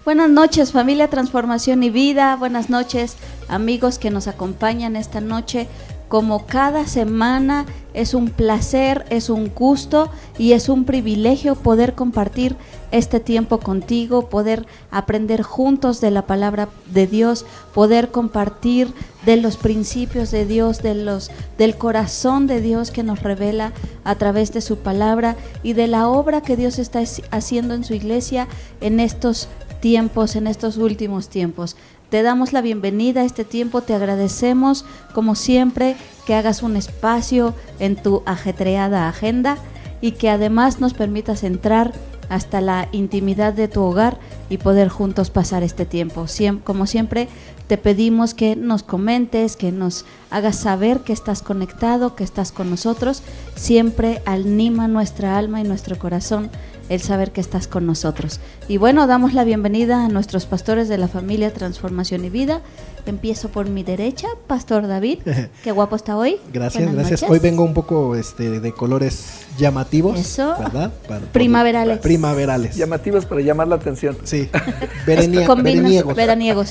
Buenas noches, familia Transformación y Vida. Buenas noches, amigos que nos acompañan esta noche. Como cada semana, es un placer, es un gusto y es un privilegio poder compartir este tiempo contigo, poder aprender juntos de la palabra de Dios, poder compartir de los principios de Dios, del corazón de Dios que nos revela a través de su palabra y de la obra que Dios está haciendo en su iglesia en estos tiempos, en estos últimos tiempos. Te damos la bienvenida a este tiempo, te agradecemos como siempre que hagas un espacio en tu ajetreada agenda y que además nos permitas entrar hasta la intimidad de tu hogar y poder juntos pasar este tiempo. Como siempre te pedimos que nos comentes, que nos hagas saber que estás conectado, que estás con nosotros. Siempre anima nuestra alma y nuestro corazón el saber que estás con nosotros. Y bueno, damos la bienvenida a nuestros pastores de la familia Transformación y Vida. Empiezo por mi derecha, Pastor David. Qué guapo está hoy. Gracias, Buenas gracias. noches. Hoy vengo un poco de colores llamativos. Eso. ¿Verdad? Primaverales. Primaverales. Llamativos para llamar la atención. Sí. Veraniegos. Veraniegos.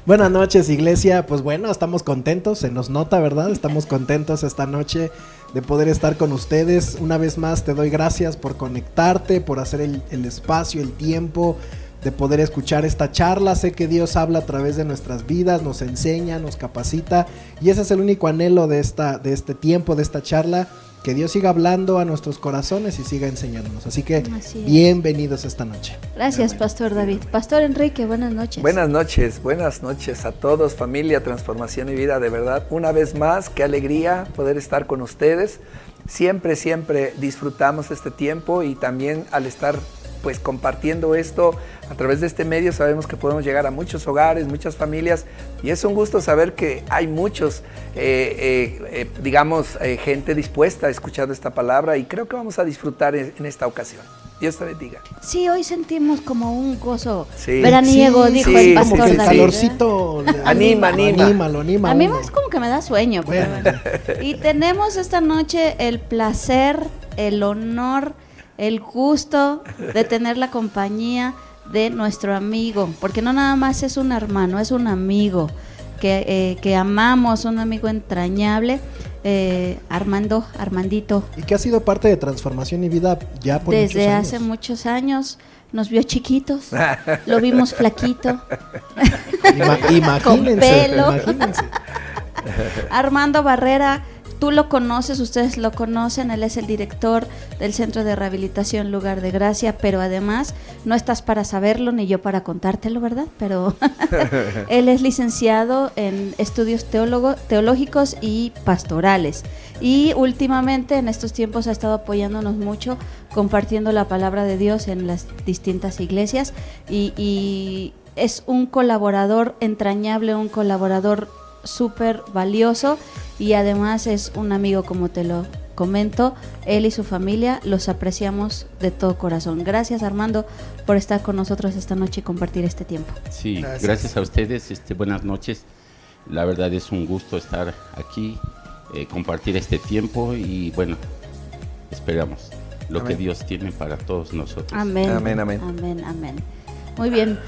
Buenas noches, iglesia. Pues bueno, estamos contentos, se nos nota, ¿verdad? Estamos contentos esta noche de poder estar con ustedes. Una vez más te doy gracias por conectarte, por hacer el espacio, el tiempo de poder escuchar esta charla. Sé que Dios habla a través de nuestras vidas, nos enseña, nos capacita, y ese es el único anhelo de este tiempo, de esta charla, que Dios siga hablando a nuestros corazones y siga enseñándonos. Así que bienvenidos esta noche. Gracias, Pastor David. Pastor Enrique, buenas noches. Buenas noches a todos, familia Transformación y Vida. De verdad, una vez más, qué alegría poder estar con ustedes. Siempre disfrutamos este tiempo, y también al estar pues compartiendo esto a través de este medio, sabemos que podemos llegar a muchos hogares, muchas familias, y es un gusto saber que hay muchos, gente dispuesta a escuchar esta palabra, y creo que vamos a disfrutar en esta ocasión. Dios te bendiga. Sí, hoy sentimos como un gozo veraniego, dijo el Pastor como que el David. Calorcito anima. A mí más como que me da sueño. Bueno. Y tenemos esta noche el placer, el honor, el gusto de tener la compañía de nuestro amigo, porque no nada más es un hermano, es un amigo que amamos, un amigo entrañable, Armandito. Y que ha sido parte de Transformación y Vida ya por muchos años. Desde hace muchos años. Nos vio chiquitos, lo vimos flaquito, Imagínense, con pelo. Imagínense. Armando Barrera, tú lo conoces, ustedes lo conocen, él es el director del Centro de Rehabilitación Lugar de Gracia, pero además no estás para saberlo ni yo para contártelo, ¿verdad? Pero él es licenciado en estudios teológicos y pastorales, y últimamente en estos tiempos ha estado apoyándonos mucho, compartiendo la palabra de Dios en las distintas iglesias, y es un colaborador entrañable, un colaborador súper valioso, y además es un amigo, como te lo comento. Él y su familia los apreciamos de todo corazón. Gracias, Armando, por estar con nosotros esta noche y compartir este tiempo. Sí, gracias a ustedes, buenas noches. La verdad es un gusto estar aquí, compartir este tiempo, y bueno, esperamos lo que Dios tiene para todos nosotros. Amén. Muy bien,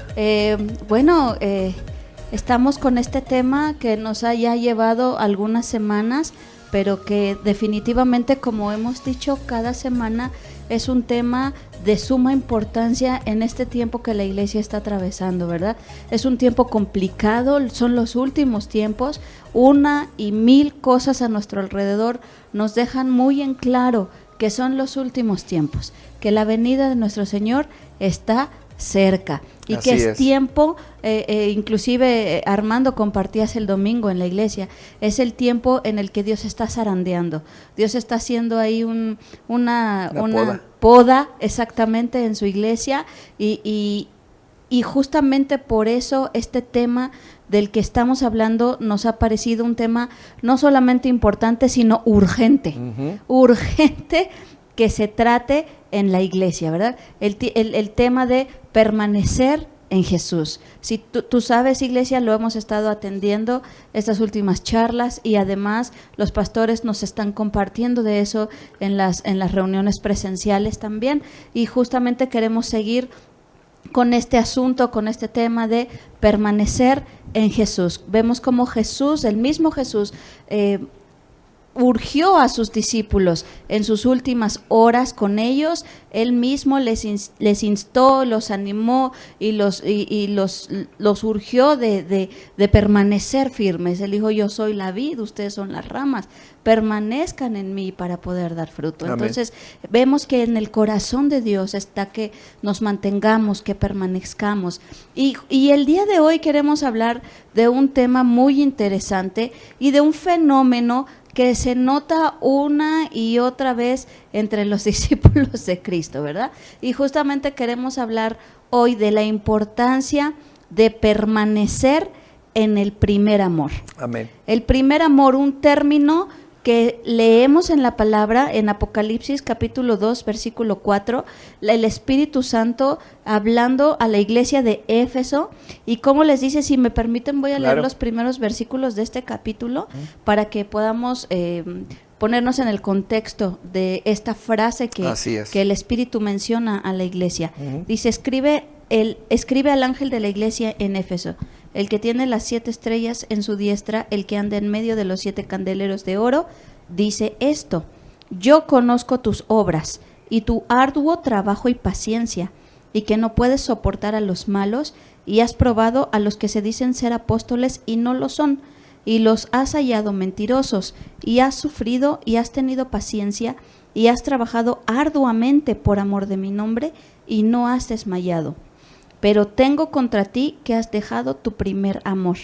estamos con este tema que nos ha ya llevado algunas semanas, pero que definitivamente, como hemos dicho cada semana, es un tema de suma importancia en este tiempo que la iglesia está atravesando, ¿verdad? Es un tiempo complicado, son los últimos tiempos, 1,000 cosas a nuestro alrededor nos dejan muy en claro que son los últimos tiempos, que la venida de nuestro Señor está cerca, y así que es tiempo, inclusive Armando compartías el domingo en la iglesia, es el tiempo en el que Dios está zarandeando, Dios está haciendo ahí una poda exactamente en su iglesia, y justamente por eso este tema del que estamos hablando nos ha parecido un tema no solamente importante, sino urgente, urgente que se trate en la iglesia, ¿verdad? El tema de permanecer en Jesús. Si tú sabes, iglesia, lo hemos estado atendiendo estas últimas charlas y además los pastores nos están compartiendo de eso en las reuniones presenciales también, y justamente queremos seguir con este asunto, con este tema de permanecer en Jesús. Vemos como Jesús, el mismo Jesús, urgió a sus discípulos en sus últimas horas con ellos. Él mismo les instó, los animó y los urgió de permanecer firmes. Él dijo: yo soy la vid, ustedes son las ramas, permanezcan en mí para poder dar fruto. Amén. Entonces vemos que en el corazón de Dios está que nos mantengamos, que permanezcamos, y el día de hoy queremos hablar de un tema muy interesante y de un fenómeno que se nota una y otra vez entre los discípulos de Cristo, ¿verdad? Y justamente queremos hablar hoy de la importancia de permanecer en el primer amor. Amén. El primer amor, un término que leemos en la palabra, en Apocalipsis capítulo 2, versículo 4, el Espíritu Santo hablando a la iglesia de Éfeso, y como les dice, si me permiten voy a leer los primeros versículos de este capítulo para que podamos ponernos en el contexto de esta frase que el Espíritu menciona a la iglesia. Dice: escribe al ángel de la iglesia en Éfeso, el que tiene las 7 estrellas en su diestra, el que anda en medio de los 7 candeleros de oro, dice esto: yo conozco tus obras y tu arduo trabajo y paciencia, y que no puedes soportar a los malos, y has probado a los que se dicen ser apóstoles y no lo son, y los has hallado mentirosos, y has sufrido y has tenido paciencia, y has trabajado arduamente por amor de mi nombre, y no has desmayado. Pero tengo contra ti que has dejado tu primer amor.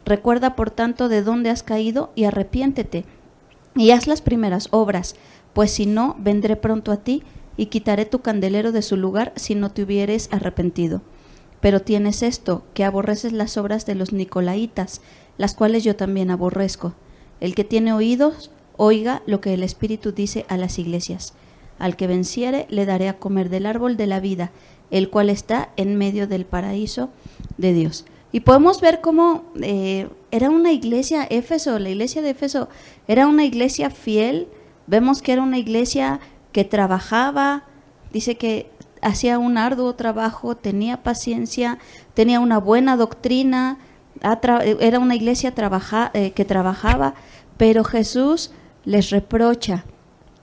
Recuerda, por tanto, de dónde has caído y arrepiéntete, y haz las primeras obras, pues si no, vendré pronto a ti y quitaré tu candelero de su lugar si no te hubieres arrepentido. Pero tienes esto, que aborreces las obras de los nicolaitas, las cuales yo también aborrezco. El que tiene oídos, oiga lo que el Espíritu dice a las iglesias. Al que venciere, le daré a comer del árbol de la vida, el cual está en medio del paraíso de Dios. Y podemos ver cómo era una iglesia, Éfeso, la iglesia de Éfeso era una iglesia fiel. Vemos que era una iglesia que trabajaba, dice que hacía un arduo trabajo, tenía paciencia, tenía una buena doctrina, era una iglesia que trabajaba, pero Jesús les reprocha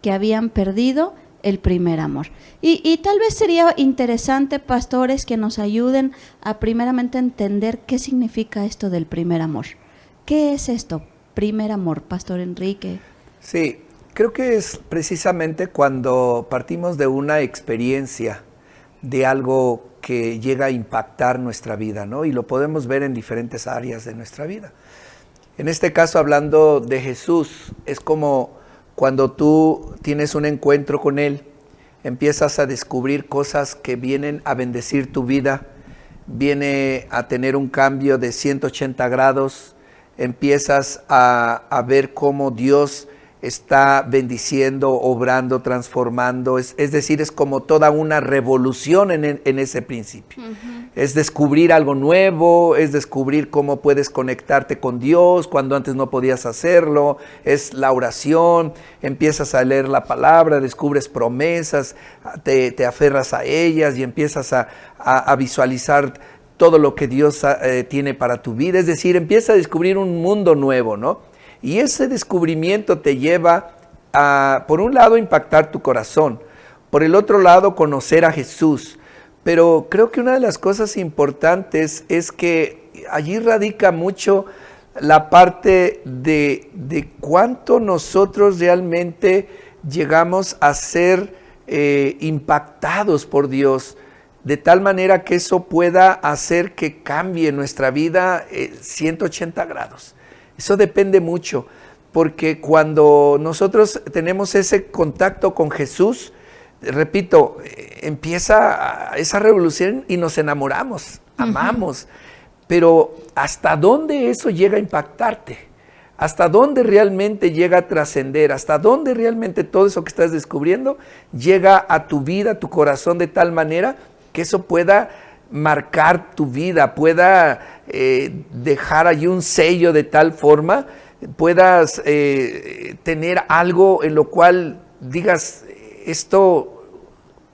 que habían perdido el primer amor. Y tal vez sería interesante, pastores, que nos ayuden a primeramente entender qué significa esto del primer amor. ¿Qué es esto, primer amor, Pastor Enrique? Sí, creo que es precisamente cuando partimos de una experiencia, de algo que llega a impactar nuestra vida, ¿no? Y lo podemos ver en diferentes áreas de nuestra vida. En este caso, hablando de Jesús, es como cuando tú tienes un encuentro con Él, empiezas a descubrir cosas que vienen a bendecir tu vida, viene a tener un cambio de 180 grados, empiezas a ver cómo Dios está bendiciendo, obrando, transformando, es decir, es como toda una revolución en ese principio. Uh-huh. Es descubrir algo nuevo, es descubrir cómo puedes conectarte con Dios cuando antes no podías hacerlo, es la oración, empiezas a leer la palabra, descubres promesas, te aferras a ellas y empiezas a visualizar todo lo que Dios tiene para tu vida, es decir, empiezas a descubrir un mundo nuevo, ¿no? Y ese descubrimiento te lleva a, por un lado, impactar tu corazón, por el otro lado, conocer a Jesús. Pero creo que una de las cosas importantes es que allí radica mucho la parte de cuánto nosotros realmente llegamos a ser impactados por Dios, de tal manera que eso pueda hacer que cambie nuestra vida 180 grados. Eso depende mucho, porque cuando nosotros tenemos ese contacto con Jesús, repito, empieza esa revolución y nos enamoramos, amamos. Pero ¿hasta dónde eso llega a impactarte? ¿Hasta dónde realmente llega a trascender? ¿Hasta dónde realmente todo eso que estás descubriendo llega a tu vida, a tu corazón, de tal manera que eso pueda marcar tu vida, pueda dejar allí un sello de tal forma, puedas tener algo en lo cual digas, esto,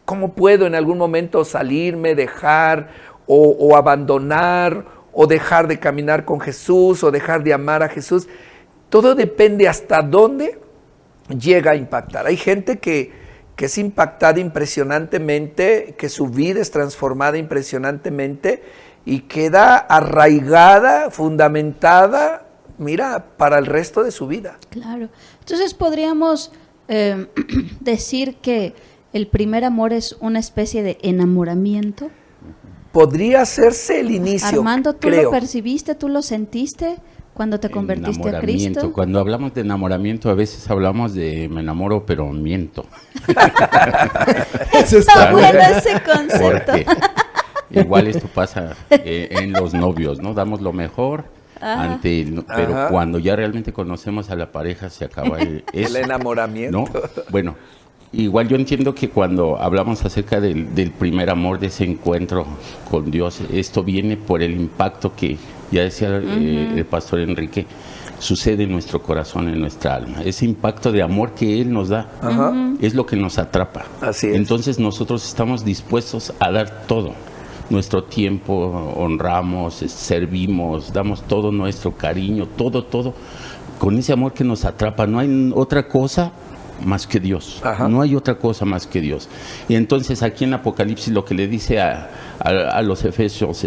¿cómo puedo en algún momento salirme, dejar o abandonar o dejar de caminar con Jesús o dejar de amar a Jesús? Todo depende hasta dónde llega a impactar. Hay gente que es impactada impresionantemente, que su vida es transformada impresionantemente y queda arraigada, fundamentada, mira, para el resto de su vida. Claro. Entonces podríamos decir que el primer amor es una especie de enamoramiento. Podría hacerse el inicio, Armando, ¿tú creo. lo percibiste, tú lo sentiste cuando te convertiste a Cristo? Cuando hablamos de enamoramiento, a veces hablamos de me enamoro, pero miento. Eso Está está bueno ese concepto. Porque igual esto pasa en los novios, ¿no? Damos lo mejor pero Ajá. cuando ya realmente conocemos a la pareja se acaba El enamoramiento. ¿no? Bueno, igual yo entiendo que cuando hablamos acerca del primer amor, de ese encuentro con Dios, esto viene por el impacto que, ya decía el pastor Enrique, sucede en nuestro corazón, en nuestra alma. Ese impacto de amor que Él nos da es lo que nos atrapa. Así es. Entonces nosotros estamos dispuestos a dar todo. Nuestro tiempo, honramos, servimos, damos todo nuestro cariño, todo, con ese amor que nos atrapa. No hay otra cosa más que Dios. Ajá. No hay otra cosa más que Dios. Y entonces aquí en Apocalipsis lo que le dice a los efesios,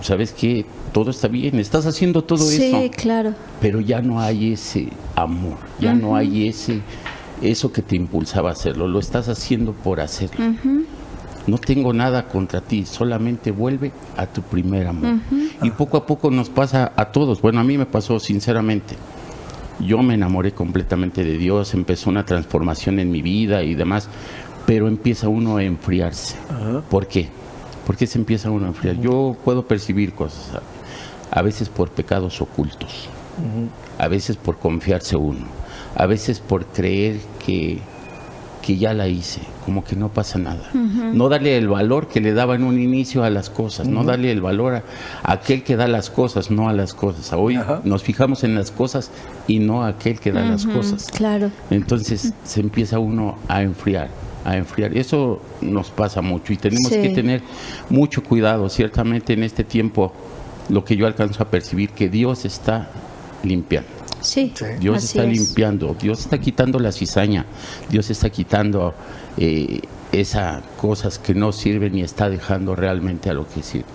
¿sabes qué? Todo está bien, estás haciendo todo eso. Sí, claro. Pero ya no hay ese amor, ya no hay eso que te impulsaba a hacerlo, lo estás haciendo por hacerlo. No tengo nada contra ti, solamente vuelve a tu primer amor. Y poco a poco nos pasa a todos. Bueno, a mí me pasó sinceramente. Yo me enamoré completamente de Dios, empezó una transformación en mi vida y demás, pero empieza uno a enfriarse. ¿Por qué? ¿Por qué se empieza uno a enfriar? Yo puedo percibir cosas, a veces por pecados ocultos, a veces por confiarse uno, a veces por creer que ya la hice, como que no pasa nada. No darle el valor que le daba en un inicio a las cosas, no darle el valor a aquel que da las cosas, no a las cosas. Hoy nos fijamos en las cosas y no a aquel que da las cosas. Claro. Entonces se empieza uno a enfriar. Eso nos pasa mucho y tenemos que tener mucho cuidado. Ciertamente en este tiempo lo que yo alcanzo a percibir, que Dios está limpiando. Sí, Dios así está es. limpiando, Dios está quitando la cizaña, Dios está quitando esas cosas que no sirven y está dejando realmente a lo que sirve.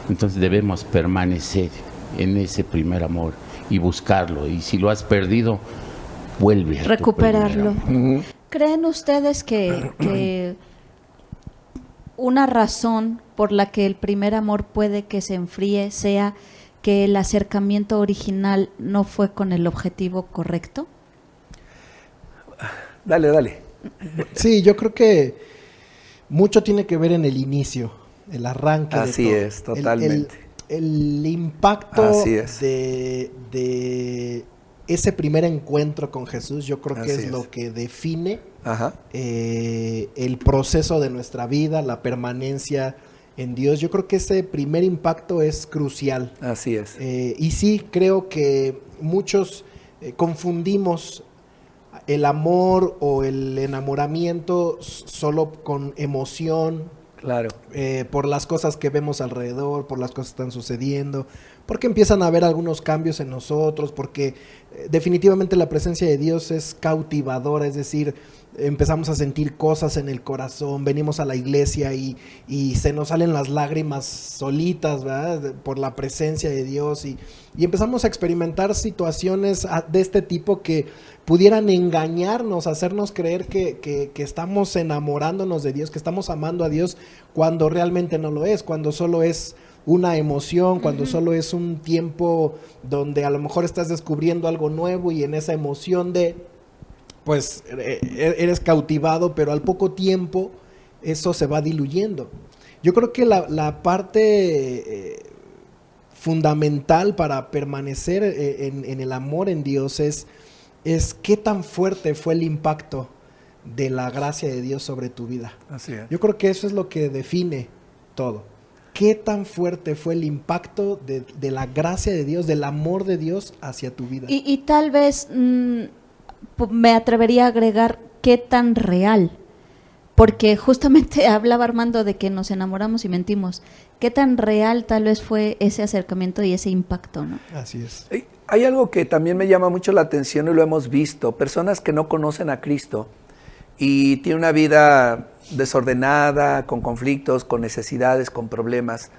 Entonces debemos permanecer en ese primer amor y buscarlo. Y si lo has perdido, vuelve a Recuperarlo. tu primer amor. ¿Creen ustedes que una razón por la que el primer amor puede que se enfríe sea que el acercamiento original no fue con el objetivo correcto? Dale. Sí, yo creo que mucho tiene que ver en el inicio, el arranque. Así de todo. es, totalmente. El impacto Así es. de ese primer encuentro con Jesús, yo creo que Así es es. lo que define Ajá. el proceso de nuestra vida, la permanencia en Dios. Yo creo que ese primer impacto es crucial. Así es. Y sí, creo que muchos confundimos el amor o el enamoramiento solo con emoción, Claro. por las cosas que vemos alrededor, por las cosas que están sucediendo, porque empiezan a haber algunos cambios en nosotros, porque definitivamente la presencia de Dios es cautivadora, es decir, empezamos a sentir cosas en el corazón, venimos a la iglesia y se nos salen las lágrimas solitas, ¿verdad? Por la presencia de Dios y empezamos a experimentar situaciones de este tipo que pudieran engañarnos, hacernos creer que estamos enamorándonos de Dios, que estamos amando a Dios, cuando realmente no lo es, cuando solo es una emoción, cuando solo es un tiempo donde a lo mejor estás descubriendo algo nuevo y en esa emoción pues eres cautivado, pero al poco tiempo eso se va diluyendo. Yo creo que la parte fundamental para permanecer en el amor en Dios es qué tan fuerte fue el impacto de la gracia de Dios sobre tu vida. Así es. Yo creo que eso es lo que define todo. ¿qué tan fuerte fue el impacto de la gracia de Dios, del amor de Dios hacia tu vida? Y tal vez me atrevería a agregar qué tan real, porque justamente hablaba Armando de que nos enamoramos y mentimos. ¿Qué tan real tal vez fue ese acercamiento y ese impacto, no? Así es. Hay algo que también me llama mucho la atención y lo hemos visto. Personas que no conocen a Cristo y tienen una vida desordenada, con conflictos, con necesidades, con problemas.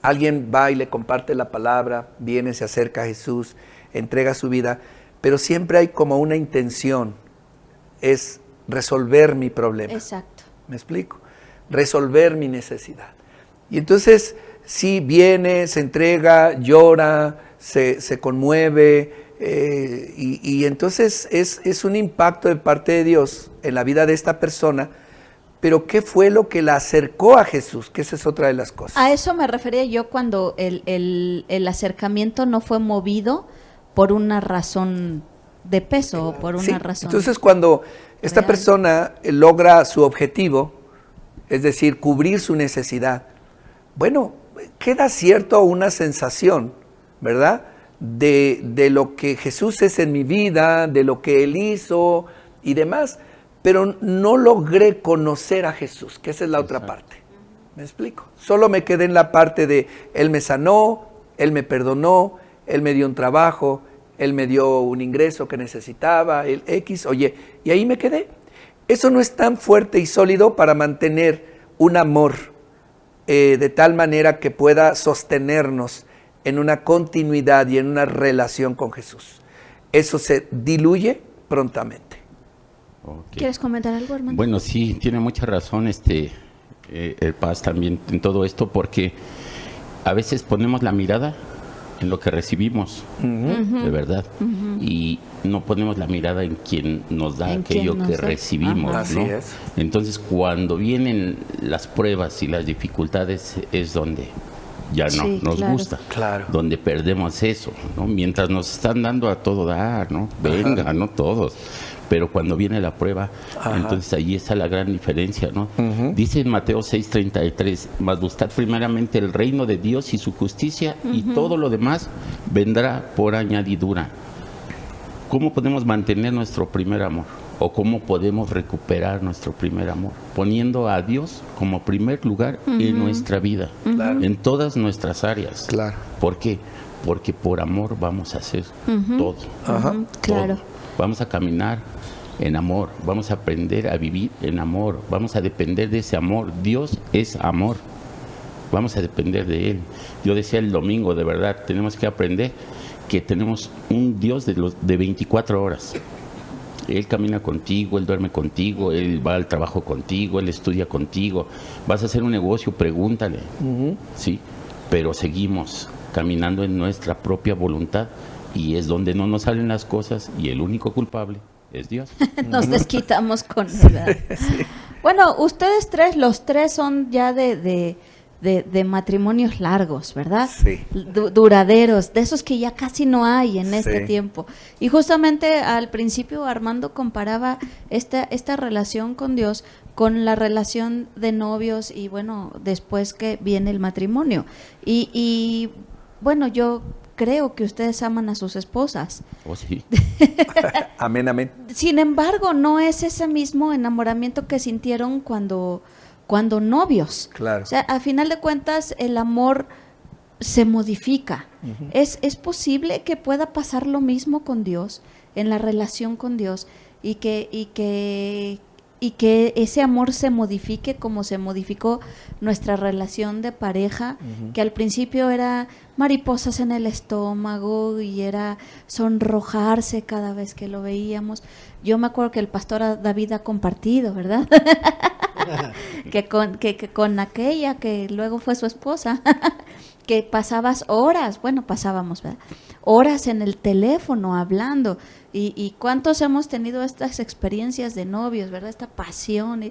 Alguien va y le comparte la palabra, viene, se acerca a Jesús, entrega su vida, pero siempre hay como una intención, es resolver mi problema. Exacto. ¿Me explico? Resolver mi necesidad. Y entonces, sí, viene, se entrega, llora, se conmueve, y entonces es un impacto de parte de Dios en la vida de esta persona. Pero ¿qué fue lo que la acercó a Jesús? Que esa es otra de las cosas. A eso me refería yo cuando el acercamiento no fue movido por una razón de peso o por una Sí, razón. entonces cuando esta real. persona logra su objetivo, es decir, cubrir su necesidad, bueno, queda cierto una sensación, ¿verdad? De lo que Jesús es en mi vida, de lo que Él hizo y demás, pero no logré conocer a Jesús, que esa es la otra parte. ¿Me explico? Solo me quedé en la parte de Él me sanó, Él me perdonó, Él me dio un trabajo, Él me dio un ingreso que necesitaba, el X, oye, y ahí me quedé. Eso no es tan fuerte y sólido para mantener un amor de tal manera que pueda sostenernos en una continuidad y en una relación con Jesús. Eso se diluye prontamente. Okay. ¿Quieres comentar algo, Armando? Bueno, sí, tiene mucha razón el Paz también en todo esto, porque a veces ponemos la mirada en lo que recibimos, de verdad, y no ponemos la mirada en quien nos da En aquello quien nos que da. recibimos, Ajá. Así ¿no? es. Entonces, cuando vienen las pruebas y las dificultades, es donde ya no Sí, nos claro. gusta, Claro. donde perdemos eso, ¿no? Mientras nos están dando a todo dar, ¿no? Venga, Ajá. no todos. Pero cuando viene la prueba, Ajá. entonces ahí está la gran diferencia, ¿no? Dice en Mateo 6:33, mas buscad primeramente el reino de Dios y su justicia, y todo lo demás vendrá por añadidura. ¿Cómo podemos mantener nuestro primer amor? ¿O cómo podemos recuperar nuestro primer amor? Poniendo a Dios como primer lugar en nuestra vida, Claro. en todas nuestras áreas. Claro. ¿Por qué? Porque por amor vamos a hacer todo. Ajá. Claro. Todo. Vamos a caminar en amor, vamos a aprender a vivir en amor, vamos a depender de ese amor. Dios es amor, vamos a depender de Él. Yo decía el domingo, de verdad, tenemos que aprender que tenemos un Dios de 24 horas. Él camina contigo, Él duerme contigo, Él va al trabajo contigo, Él estudia contigo. Vas a hacer un negocio, pregúntale, ¿sí? Pero seguimos caminando en nuestra propia voluntad, y es donde no nos salen las cosas, y el único culpable es Dios. Nos desquitamos con él, ¿verdad? Bueno, ustedes tres, los tres son ya de matrimonios largos, ¿verdad? Sí. Duraderos, de esos que ya casi no hay en este Sí. tiempo. Y justamente al principio Armando comparaba esta relación con Dios con la relación de novios y bueno, después que viene el matrimonio. Y bueno, yo creo que ustedes aman a sus esposas. Oh, sí. Amén, amén. Sin embargo, no es ese mismo enamoramiento que sintieron cuando novios. Claro. O sea, a final de cuentas, el amor se modifica. ¿Es posible que pueda pasar lo mismo con Dios, en la relación con Dios, y que ese amor se modifique como se modificó nuestra relación de pareja, que al principio era mariposas en el estómago y era sonrojarse cada vez que lo veíamos? Yo me acuerdo que el pastor David ha compartido, ¿verdad? que con aquella que luego fue su esposa, que pasabas horas, pasábamos, ¿verdad? Horas en el teléfono hablando, y cuántos hemos tenido estas experiencias de novios, ¿verdad? Esta pasión,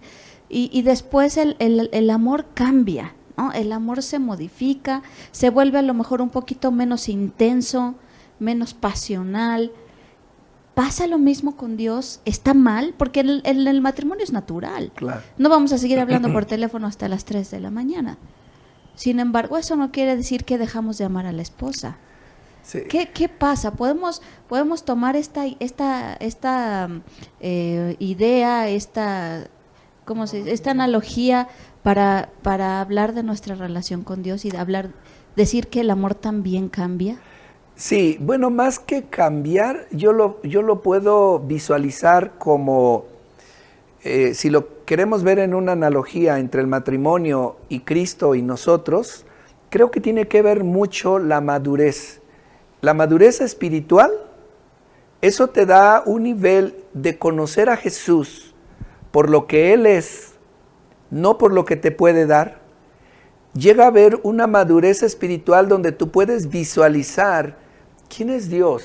y después el amor cambia, ¿no? El amor se modifica, se vuelve a lo mejor un poquito menos intenso, menos pasional. ¿Pasa lo mismo con Dios? ¿Está mal? Porque el matrimonio es natural. Claro. No vamos a seguir hablando por teléfono hasta las 3 de la mañana. Sin embargo, eso no quiere decir que dejamos de amar a la esposa. Sí. ¿Qué pasa? ¿Podemos tomar esta idea, esta analogía para hablar de nuestra relación con Dios y decir que el amor también cambia? Sí, bueno, más que cambiar, yo lo puedo visualizar como, si lo queremos ver en una analogía entre el matrimonio y Cristo y nosotros, creo que tiene que ver mucho la madurez. La madurez espiritual, eso te da un nivel de conocer a Jesús por lo que Él es, no por lo que te puede dar. Llega a haber una madurez espiritual donde tú puedes visualizar quién es Dios,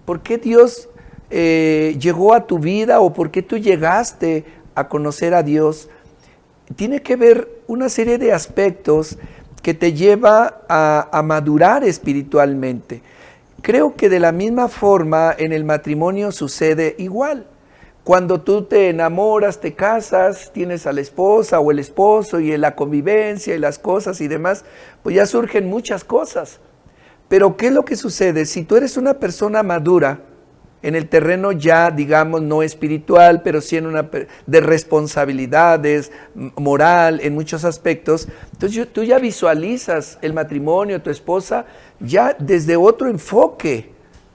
por qué Dios llegó a tu vida o por qué tú llegaste a conocer a Dios. Tiene que ver una serie de aspectos que te lleva a madurar espiritualmente. Creo que de la misma forma en el matrimonio sucede igual. Cuando tú te enamoras, te casas, tienes a la esposa o el esposo y en la convivencia y las cosas y demás, pues ya surgen muchas cosas. Pero ¿qué es lo que sucede? Si tú eres una persona madura, en el terreno ya, digamos, no espiritual, pero sí de responsabilidades, moral, en muchos aspectos, entonces tú ya visualizas el matrimonio, tu esposa, ya desde otro enfoque.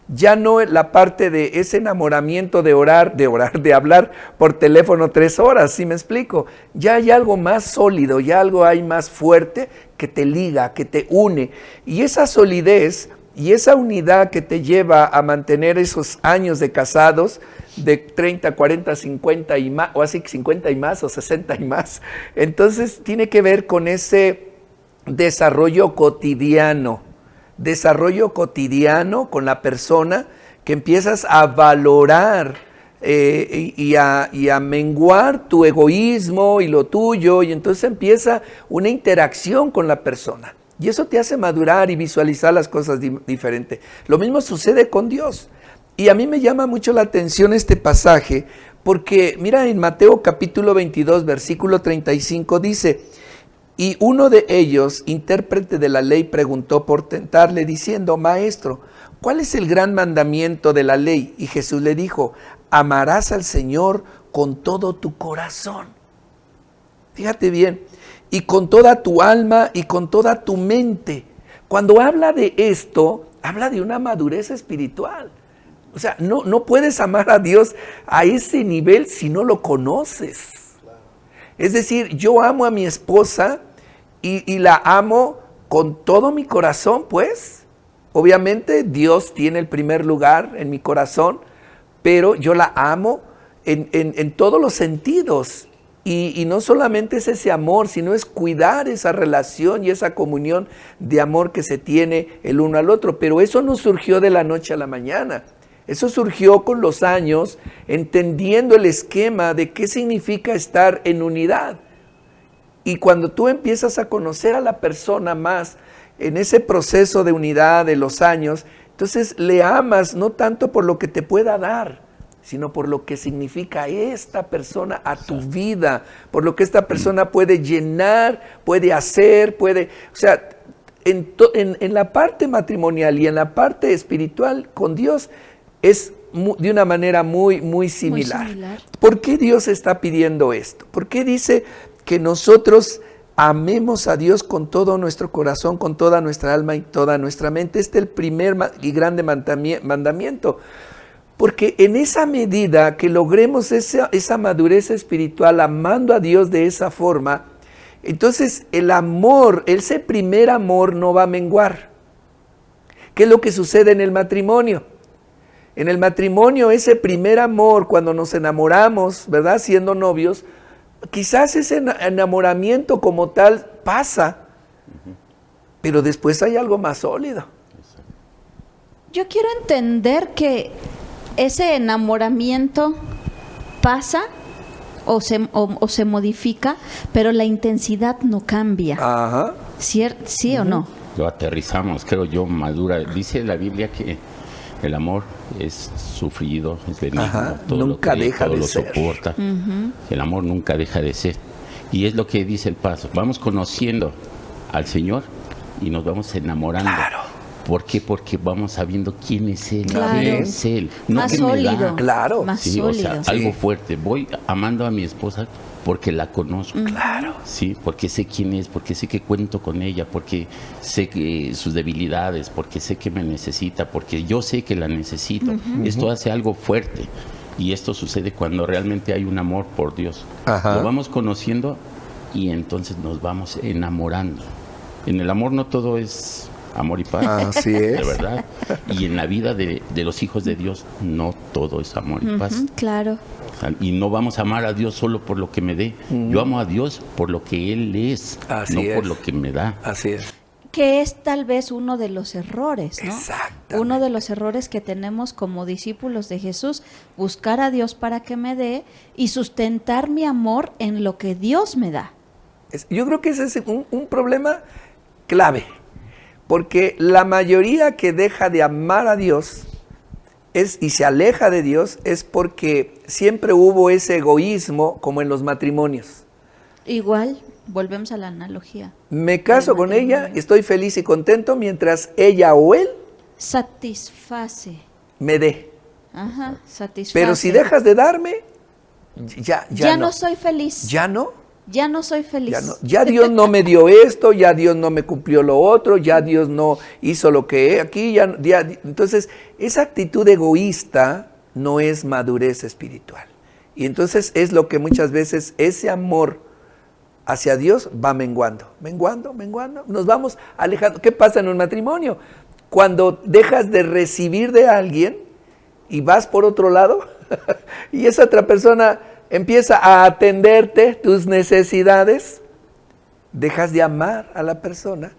Ya no la parte de ese enamoramiento de hablar por teléfono 3 horas, ¿sí me explico? Ya hay algo más sólido, ya algo hay más fuerte que te liga, que te une. Y esa solidez y esa unidad que te lleva a mantener esos años de casados, de 30, 40, 50 y más, o así 50 y más, o 60 y más, entonces tiene que ver con ese desarrollo cotidiano con la persona, que empiezas a valorar y a menguar tu egoísmo y lo tuyo, y entonces empieza una interacción con la persona. Y eso te hace madurar y visualizar las cosas diferente. Lo mismo sucede con Dios. Y a mí me llama mucho la atención este pasaje, porque mira en Mateo capítulo 22, versículo 35 dice: y uno de ellos, intérprete de la ley, preguntó por tentarle, diciendo: Maestro, ¿cuál es el gran mandamiento de la ley? Y Jesús le dijo: amarás al Señor con todo tu corazón. Fíjate bien, y con toda tu alma y con toda tu mente. Cuando habla de esto, habla de una madurez espiritual. O sea, no puedes amar a Dios a ese nivel si no lo conoces. Es decir, yo amo a mi esposa y la amo con todo mi corazón, pues. Obviamente Dios tiene el primer lugar en mi corazón, pero yo la amo en todos los sentidos. Y no solamente es ese amor, sino es cuidar esa relación y esa comunión de amor que se tiene el uno al otro. Pero eso no surgió de la noche a la mañana. Eso surgió con los años, entendiendo el esquema de qué significa estar en unidad. Y cuando tú empiezas a conocer a la persona más en ese proceso de unidad de los años, entonces le amas no tanto por lo que te pueda dar, sino por lo que significa esta persona a tu vida, por lo que esta persona puede llenar, puede hacer, o sea, en la parte matrimonial y en la parte espiritual con Dios es de una manera muy, muy similar. Muy similar. ¿Por qué Dios está pidiendo esto? ¿Por qué dice que nosotros amemos a Dios con todo nuestro corazón, con toda nuestra alma y toda nuestra mente? Este es el primer y grande mandamiento. Porque en esa medida que logremos esa madurez espiritual, amando a Dios de esa forma, entonces el amor, ese primer amor no va a menguar. ¿Qué es lo que sucede en el matrimonio? En el matrimonio, ese primer amor, cuando nos enamoramos, ¿verdad? Siendo novios, quizás ese enamoramiento como tal pasa, pero después hay algo más sólido. Yo quiero entender que ese enamoramiento pasa o se modifica, pero la intensidad no cambia. Ajá. ¿Sí o no? Lo aterrizamos, creo yo, madura. Dice la Biblia que el amor es sufrido, es benigno, todo nunca lo cree, deja todo de lo ser. soporta. El amor nunca deja de ser. Y es lo que dice el paso. Vamos conociendo al Señor y nos vamos enamorando. Claro. ¿Por qué? Porque vamos sabiendo quién es Él, Claro. quién es Él. No Más que me da. sólido. Claro. Más Sí, o sólido. sea, algo Sí. fuerte. Voy amando a mi esposa porque la conozco. Claro. Sí, porque sé quién es, porque sé que cuento con ella, porque sé que sus debilidades, porque sé que me necesita, porque yo sé que la necesito. Esto hace algo fuerte. Y esto sucede cuando realmente hay un amor por Dios. Ajá. Lo vamos conociendo y entonces nos vamos enamorando. En el amor no todo es amor y paz. Así es. De verdad. Y en la vida de los hijos de Dios no todo es amor y paz. Claro. O sea, y no vamos a amar a Dios solo por lo que me dé. Yo amo a Dios por lo que Él es, Así no es. por lo que me da. Así es. Que es tal vez uno de los errores, ¿no? Exactamente. Uno de los errores que tenemos como discípulos de Jesús, buscar a Dios para que me dé y sustentar mi amor en lo que Dios me da. Yo creo que ese es un problema clave, porque la mayoría que deja de amar a Dios y se aleja de Dios es porque siempre hubo ese egoísmo como en los matrimonios. Igual, volvemos a la analogía. Me caso Del con ella, matrimonio. estoy feliz y contento mientras ella o él Satisface. me dé. Ajá, satisface. Pero si dejas de darme, ya no soy feliz. Ya no. Ya no soy feliz. Ya, no, ya Dios no me dio esto, ya Dios no me cumplió lo otro, ya Dios no hizo lo que aquí, entonces esa actitud egoísta no es madurez espiritual. Y entonces es lo que muchas veces ese amor hacia Dios va menguando, nos vamos alejando. ¿Qué pasa en un matrimonio? Cuando dejas de recibir de alguien y vas por otro lado y esa otra persona empieza a atenderte tus necesidades, dejas de amar a la persona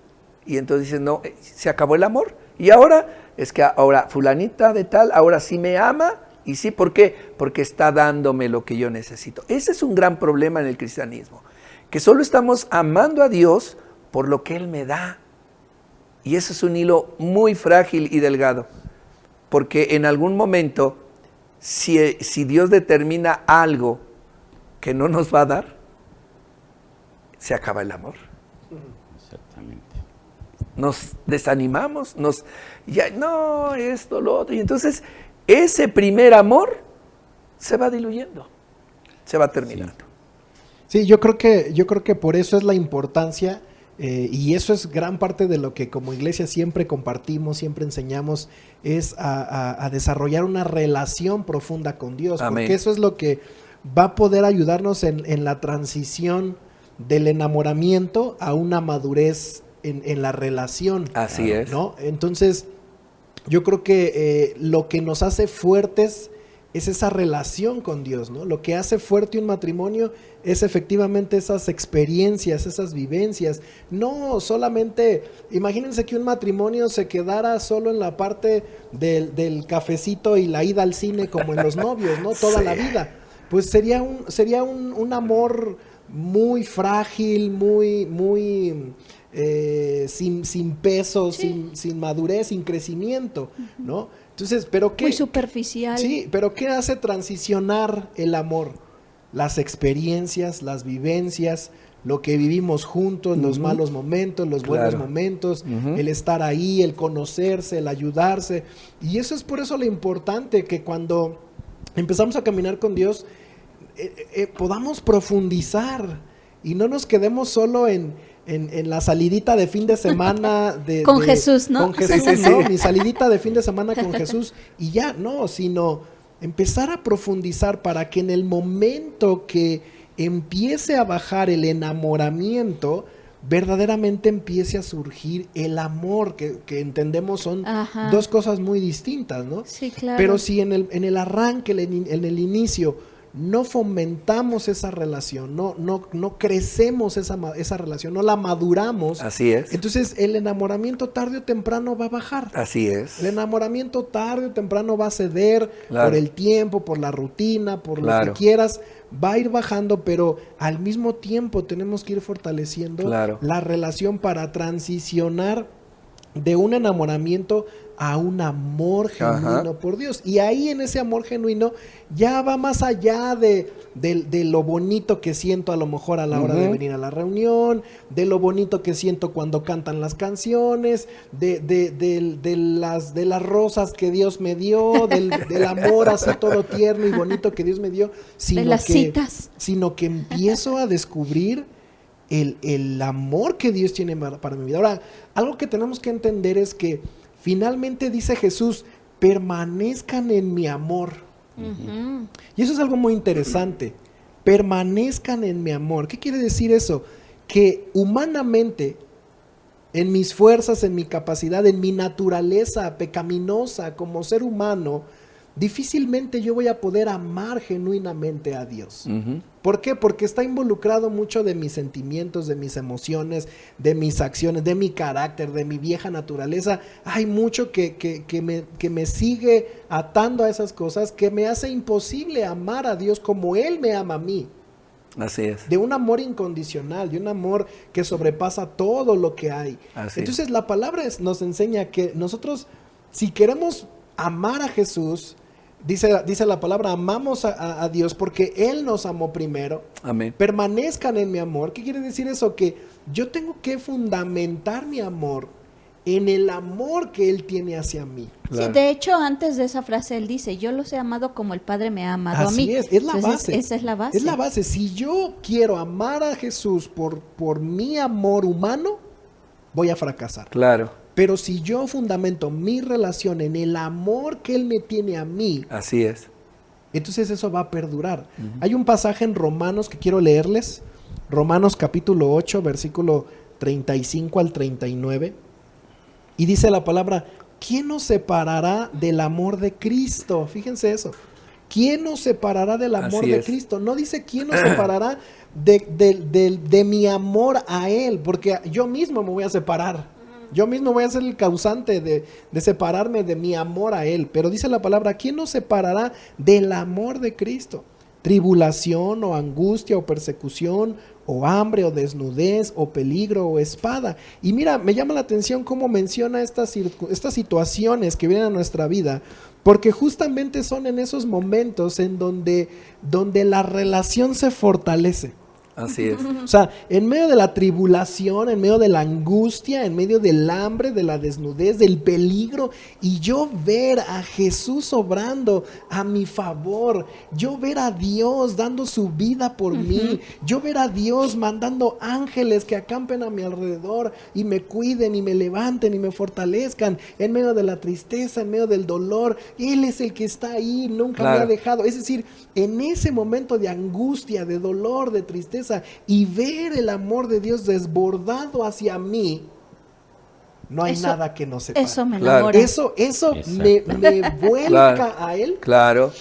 y entonces dices, no, se acabó el amor. Y ahora, es que ahora fulanita de tal, ahora sí me ama. Y sí, ¿por qué? Porque está dándome lo que yo necesito. Ese es un gran problema en el cristianismo, que solo estamos amando a Dios por lo que Él me da. Y eso es un hilo muy frágil y delgado, porque en algún momento, si Dios determina algo que no nos va a dar, se acaba el amor. Exactamente. Nos desanimamos, no, esto, lo otro. Y entonces ese primer amor se va diluyendo, se va terminando. Sí, yo creo que por eso es la importancia y eso es gran parte de lo que como iglesia siempre compartimos, siempre enseñamos, es a desarrollar una relación profunda con Dios. Amén. Porque eso es lo que va a poder ayudarnos en la transición del enamoramiento a una madurez en la relación. Así es. ¿No? Entonces, yo creo que lo que nos hace fuertes es esa relación con Dios, ¿no? Lo que hace fuerte un matrimonio es efectivamente esas experiencias, esas vivencias. No solamente, imagínense que un matrimonio se quedara solo en la parte del cafecito y la ida al cine como en los novios, ¿no? Toda Sí. la vida. Pues sería un amor muy frágil, muy sin peso, Sí. sin madurez, sin crecimiento, ¿no? Entonces, ¿pero qué? Muy superficial. Sí, pero ¿qué hace transicionar el amor? Las experiencias, las vivencias, lo que vivimos juntos, los malos momentos, los buenos Claro. momentos, el estar ahí, el conocerse, el ayudarse. Y eso es por eso lo importante, que cuando empezamos a caminar con Dios, podamos profundizar y no nos quedemos solo en la salidita de fin de semana Con Jesús, ¿no? Con Jesús, Sí, sí, ¿no? sí. Mi salidita de fin de semana con Jesús y ya, no, sino empezar a profundizar para que en el momento que empiece a bajar el enamoramiento, verdaderamente empiece a surgir el amor, que entendemos son Ajá. dos cosas muy distintas, ¿no? Sí, claro. Pero si en el arranque, en el inicio, no fomentamos esa relación, no crecemos esa relación, no la maduramos, Así es. entonces el enamoramiento tarde o temprano va a bajar. Así es. El enamoramiento tarde o temprano va a ceder Claro. por el tiempo, por la rutina, por lo Claro. que quieras, va a ir bajando, pero al mismo tiempo tenemos que ir fortaleciendo Claro. la relación para transicionar de un enamoramiento a un amor genuino por Dios. Y ahí en ese amor genuino ya va más allá de lo bonito que siento a lo mejor a la hora de venir a la reunión, de lo bonito que siento cuando cantan las canciones, de las rosas que Dios me dio, del amor así todo tierno y bonito que Dios me dio, de las citas. Sino que empiezo a descubrir el amor que Dios tiene para mi vida. Ahora, algo que tenemos que entender es que finalmente dice Jesús, permanezcan en mi amor. Y eso es algo muy interesante. Permanezcan en mi amor. ¿Qué quiere decir eso? Que humanamente, en mis fuerzas, en mi capacidad, en mi naturaleza pecaminosa como ser humano, difícilmente yo voy a poder amar genuinamente a Dios. ¿Por qué? Porque está involucrado mucho de mis sentimientos, de mis emociones, de mis acciones, de mi carácter, de mi vieja naturaleza. Hay mucho que me sigue atando a esas cosas, que me hace imposible amar a Dios como Él me ama a mí. Así es. De un amor incondicional, de un amor que sobrepasa todo lo que hay. Entonces la palabra nos enseña que nosotros, si queremos amar a Jesús, dice la palabra, amamos a Dios porque Él nos amó primero. Amén. Permanezcan en mi amor. ¿Qué quiere decir eso? Que yo tengo que fundamentar mi amor en el amor que Él tiene hacia mí. Claro. Sí, de hecho, antes de esa frase Él dice, yo los he amado como el Padre me ha amado a mí. Así es la base. Esa es la base. Es la base. Si yo quiero amar a Jesús por mi amor humano, voy a fracasar. Claro. Pero si yo fundamento mi relación en el amor que Él me tiene a mí, así es, entonces eso va a perdurar. Hay un pasaje en Romanos que quiero leerles, Romanos capítulo 8, versículo 35 al 39, y dice la palabra, ¿quién nos separará del amor de Cristo? Fíjense eso. ¿Quién nos separará del amor de Cristo? No dice quién nos separará de mi amor a Él, porque yo mismo me voy a separar. Yo mismo voy a ser el causante de separarme de mi amor a Él. Pero dice la palabra, ¿quién nos separará del amor de Cristo? Tribulación o angustia o persecución o hambre o desnudez o peligro o espada. Y mira, me llama la atención cómo menciona estas situaciones que vienen a nuestra vida, porque justamente son en esos momentos en donde la relación se fortalece. Así es. O sea, en medio de la tribulación, en medio de la angustia, en medio del hambre, de la desnudez, del peligro, y yo ver a Jesús obrando a mi favor, yo ver a Dios dando su vida por mí, yo ver a Dios mandando ángeles que acampen a mi alrededor y me cuiden y me levanten y me fortalezcan en medio de la tristeza, en medio del dolor. Él es el que está ahí, nunca me ha dejado. Es decir, en ese momento de angustia, de dolor, de tristeza, y ver el amor de Dios desbordado hacia mí, no hay nada que nos separe. Eso me enamora. Eso me vuelca a Él. Claro.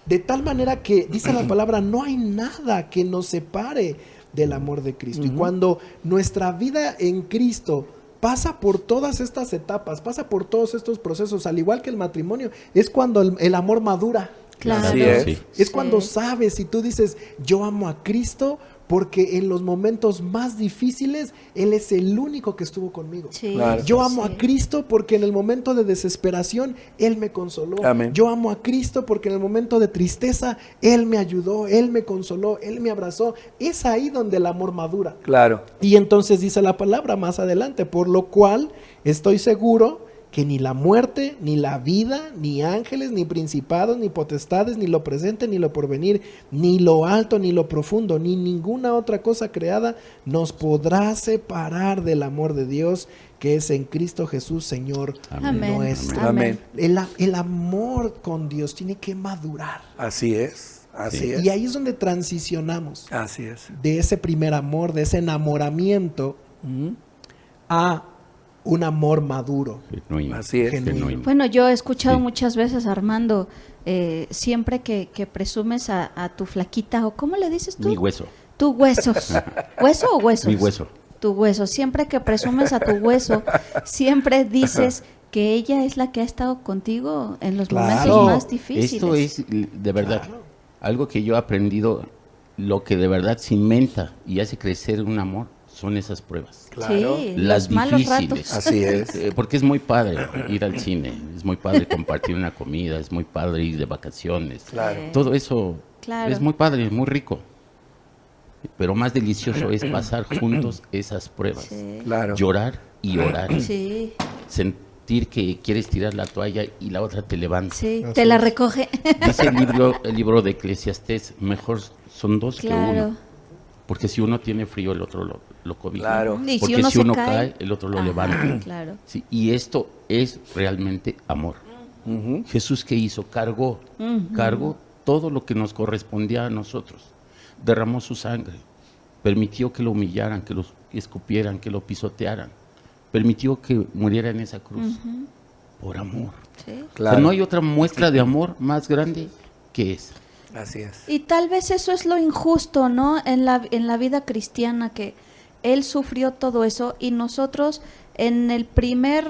De tal manera que, dice la palabra, no hay nada que nos separe del amor de Cristo. Y cuando nuestra vida en Cristo pasa por todas estas etapas, pasa por todos estos procesos, al igual que el matrimonio, es cuando el amor madura. Claro. Así es. Es cuando sabes, y tú dices, yo amo a Cristo porque en los momentos más difíciles Él es el único que estuvo conmigo. Sí. Claro. Yo amo a Cristo porque en el momento de desesperación Él me consoló. Amén. Yo amo a Cristo porque en el momento de tristeza Él me ayudó, Él me consoló, Él me abrazó. Es ahí donde el amor madura. Claro. Y entonces dice la palabra más adelante, por lo cual estoy seguro que ni la muerte, ni la vida, ni ángeles, ni principados, ni potestades, ni lo presente, ni lo porvenir, ni lo alto, ni lo profundo, ni ninguna otra cosa creada nos podrá separar del amor de Dios que es en Cristo Jesús, Señor nuestro. Amén. El amor con Dios tiene que madurar. Así es. Así es. Y ahí es donde transicionamos. Así es. De ese primer amor, de ese enamoramiento a un amor maduro. Genuino. Así es. Genuino. Bueno, yo he escuchado muchas veces, Armando, siempre que presumes a tu flaquita, o ¿cómo le dices tú? Mi hueso. Tu huesos. ¿Hueso o huesos? Mi hueso. Tu hueso. Siempre que presumes a tu hueso, siempre dices que ella es la que ha estado contigo en los momentos más difíciles. Esto es de verdad algo que yo he aprendido, lo que de verdad cimenta y hace crecer un amor son esas pruebas. Claro. Sí, Las los malos difíciles. ratos. Así es. Porque es muy padre ir al cine, es muy padre compartir una comida, es muy padre ir de vacaciones. Claro. Todo eso Claro. es muy padre, muy rico. Pero más delicioso es pasar juntos esas pruebas. Sí. Claro. Llorar y orar. Sí, Sentir que quieres tirar la toalla y la otra te levanta. sí, Así te la es. recoge. Dice el libro de Eclesiastés, mejor son dos que Claro. uno. Porque si uno tiene frío, el otro lo cobija. Claro. Y Porque si si uno uno, se cae, el otro lo Ajá, levanta. Claro. Sí, y esto es realmente amor. Ujú. Jesús, ¿qué hizo? Cargó todo lo que nos correspondía a nosotros. Derramó su sangre. Permitió que lo humillaran, que lo escupieran, que lo pisotearan. Permitió que muriera en esa cruz. Por amor. Sí. O sea, Claro. no hay otra muestra de amor más grande que esa. Así es. Y tal vez eso es lo injusto, ¿no? En la vida cristiana, que Él sufrió todo eso y nosotros en el primer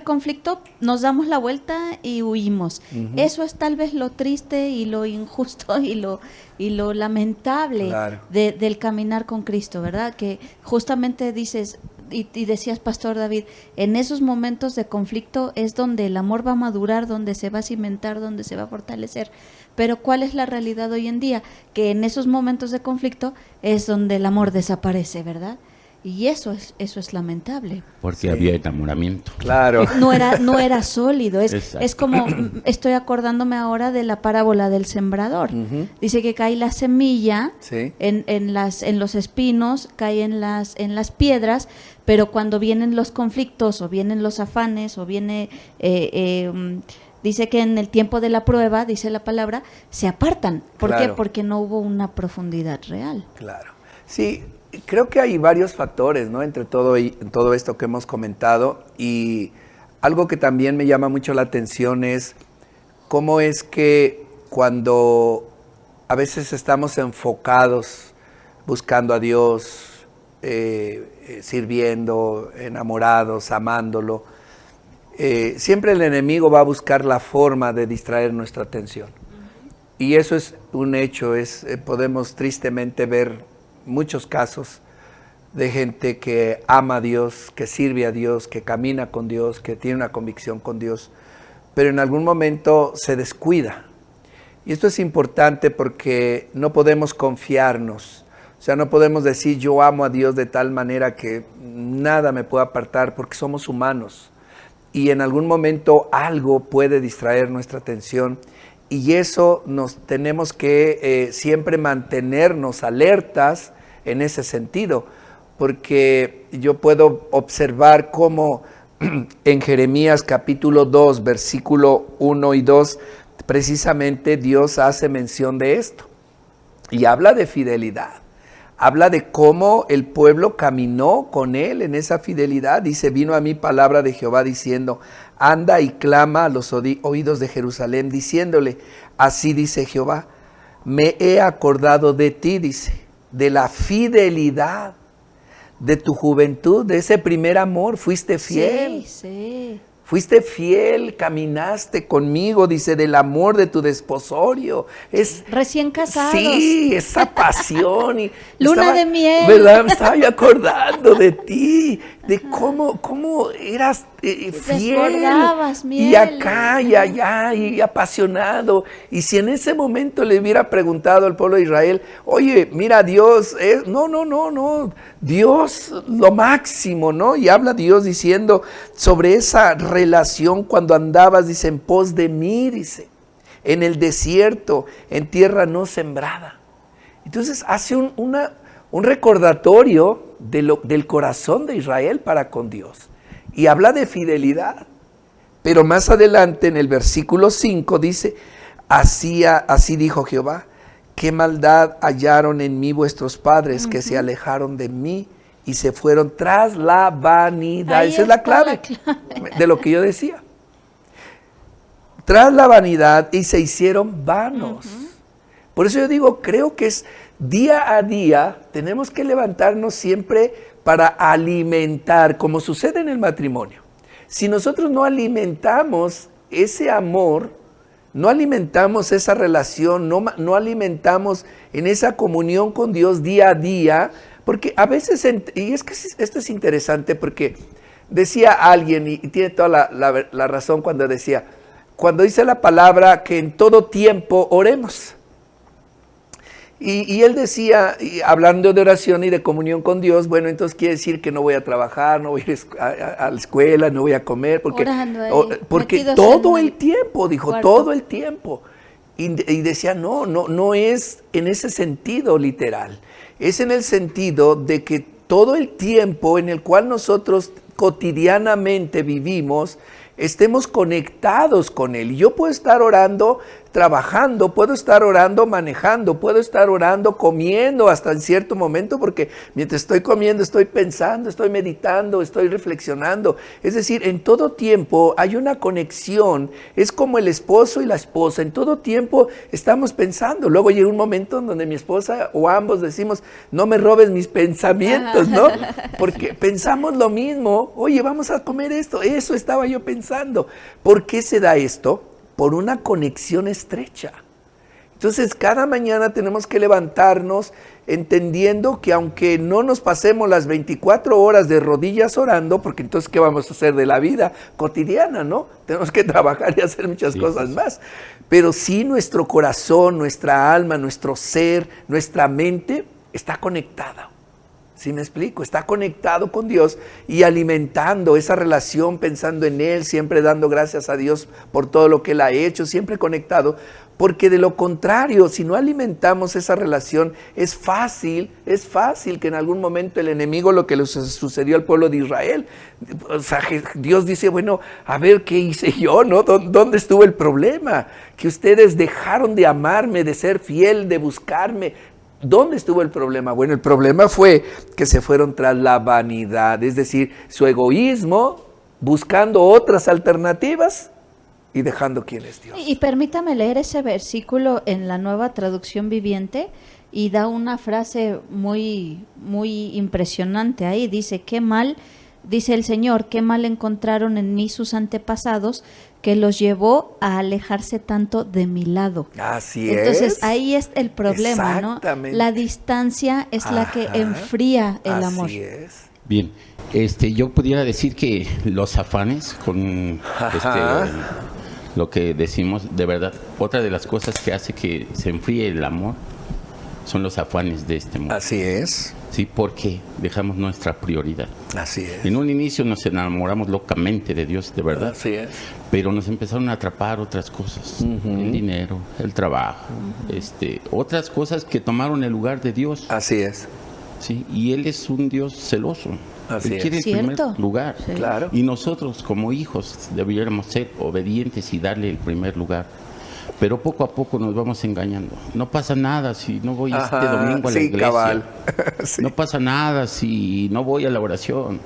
conflicto nos damos la vuelta y huimos. Eso es tal vez lo triste y lo injusto y lo lamentable Claro. del caminar con Cristo, ¿verdad? Que justamente dices, y decías, Pastor David, en esos momentos de conflicto es donde el amor va a madurar, donde se va a cimentar, donde se va a fortalecer. Pero ¿cuál es la realidad hoy en día? Que en esos momentos de conflicto es donde el amor desaparece, ¿verdad? Y eso es lamentable. Porque Sí. había enamoramiento. Claro. No era sólido. Es Exacto. como, estoy acordándome ahora de la parábola del sembrador. Ujú. Dice que cae la semilla Sí. en los espinos, cae en las piedras, pero cuando vienen los conflictos o vienen los afanes o viene... dice que en el tiempo de la prueba, dice la palabra, se apartan. ¿Por qué? Claro. Porque no hubo una profundidad real. Claro. Sí, creo que hay varios factores, ¿no? Entre todo esto que hemos comentado, y algo que también me llama mucho la atención es cómo es que cuando a veces estamos enfocados buscando a Dios, sirviendo, enamorados, amándolo, siempre el enemigo va a buscar la forma de distraer nuestra atención. Y eso es un hecho, podemos tristemente ver muchos casos de gente que ama a Dios, que sirve a Dios, que camina con Dios, que tiene una convicción con Dios, pero en algún momento se descuida. Y esto es importante porque no podemos confiarnos. O sea, no podemos decir yo amo a Dios de tal manera que nada me pueda apartar, porque somos humanos. Y en algún momento algo puede distraer nuestra atención, y eso nos tenemos que siempre mantenernos alertas en ese sentido, porque yo puedo observar cómo en Jeremías capítulo 2, versículo 1 y 2, precisamente Dios hace mención de esto y habla de fidelidad. Habla de cómo el pueblo caminó con él en esa fidelidad. Dice, vino a mí palabra de Jehová diciendo, anda y clama a los oídos de Jerusalén, diciéndole, así dice Jehová, me he acordado de ti, dice, de la fidelidad de tu juventud, de ese primer amor, fuiste fiel. Sí, sí. Fuiste fiel, caminaste conmigo, dice, del amor de tu desposorio. Es Recién casados. Sí, esa pasión. Y Luna de miel. ¿Verdad? Me estaba yo acordando de ti, de cómo eras fiel. Desbordabas miel. Y acá y allá y apasionado. Y si en ese momento le hubiera preguntado al pueblo de Israel, oye, mira, Dios, no, Dios lo máximo, ¿no? Y habla Dios diciendo sobre esa relación cuando andabas, dice, en pos de mí, dice, en el desierto, en tierra no sembrada. Entonces hace un recordatorio del corazón de Israel para con Dios. Y habla de fidelidad. Pero más adelante en el versículo 5 dice, así dijo Jehová, qué maldad hallaron en mí vuestros padres, que se alejaron de mí y se fueron tras la vanidad. Ahí Esa es la está clave, la de lo que yo decía. Tras la vanidad y se hicieron vanos. Por eso yo digo, creo que es día a día, tenemos que levantarnos siempre para alimentar, como sucede en el matrimonio. Si nosotros no alimentamos ese amor, no alimentamos esa relación, no alimentamos en esa comunión con Dios día a día, Porque a veces, y es que esto es interesante porque decía alguien, y tiene toda la razón cuando decía, cuando dice la palabra que en todo tiempo oremos. Y él decía, hablando de oración y de comunión con Dios, bueno, entonces quiere decir que no voy a trabajar, no voy a ir a la escuela, no voy a comer, porque todo el tiempo, dijo, cuarto. Todo el tiempo. Y decía, no es en ese sentido literal, es en el sentido de que todo el tiempo en el cual nosotros cotidianamente vivimos, estemos conectados con Él. Yo puedo estar orando, trabajando, puedo estar orando, manejando, puedo estar orando, comiendo hasta en cierto momento, porque mientras estoy comiendo estoy pensando, estoy meditando, estoy reflexionando. Es decir, en todo tiempo hay una conexión, es como el esposo y la esposa, en todo tiempo estamos pensando. Luego llega un momento en donde mi esposa o ambos decimos, no me robes mis pensamientos, ¿no? Porque pensamos lo mismo, oye, vamos a comer esto, eso estaba yo pensando. ¿Por qué se da esto? Por una conexión estrecha. Entonces, cada mañana tenemos que levantarnos entendiendo que aunque no nos pasemos las 24 horas de rodillas orando, porque entonces, ¿qué vamos a hacer de la vida cotidiana, no? Tenemos que trabajar y hacer muchas cosas más. Pero sí nuestro corazón, nuestra alma, nuestro ser, nuestra mente está conectada. ¿Sí me explico? Está conectado con Dios y alimentando esa relación, pensando en Él, siempre dando gracias a Dios por todo lo que Él ha hecho, siempre conectado, porque de lo contrario, si no alimentamos esa relación, es fácil que en algún momento el enemigo, lo que le sucedió al pueblo de Israel, o sea, Dios dice, bueno, a ver qué hice yo, ¿no? ¿Dónde estuvo el problema? Que ustedes dejaron de amarme, de ser fiel, de buscarme. ¿Dónde estuvo el problema? Bueno, el problema fue que se fueron tras la vanidad, es decir, su egoísmo, buscando otras alternativas y dejando quién es Dios. Y permítame leer ese versículo en la Nueva Traducción Viviente y da una frase muy, muy impresionante ahí. Dice, qué mal, dice el Señor, qué mal encontraron en mí sus antepasados, que los llevó a alejarse tanto de mi lado. Así Entonces, ahí es el problema, ¿no? La distancia es la que enfría el amor. Así es. Bien, yo pudiera decir que los afanes con lo que decimos, de verdad, otra de las cosas que hace que se enfríe el amor son los afanes de este mundo. Así es. Sí, porque dejamos nuestra prioridad. Así es. En un inicio nos enamoramos locamente de Dios, de verdad. Así es. Pero nos empezaron a atrapar otras cosas, el dinero, el trabajo, otras cosas que tomaron el lugar de Dios. Así es. Sí, y Él es un Dios celoso. Así Él quiere el primer lugar. Sí. Claro. Y nosotros como hijos debiéramos ser obedientes y darle el primer lugar. Pero poco a poco nos vamos engañando. No pasa nada si no voy este domingo a la iglesia. Cabal. Sí. No pasa nada si no voy a la oración.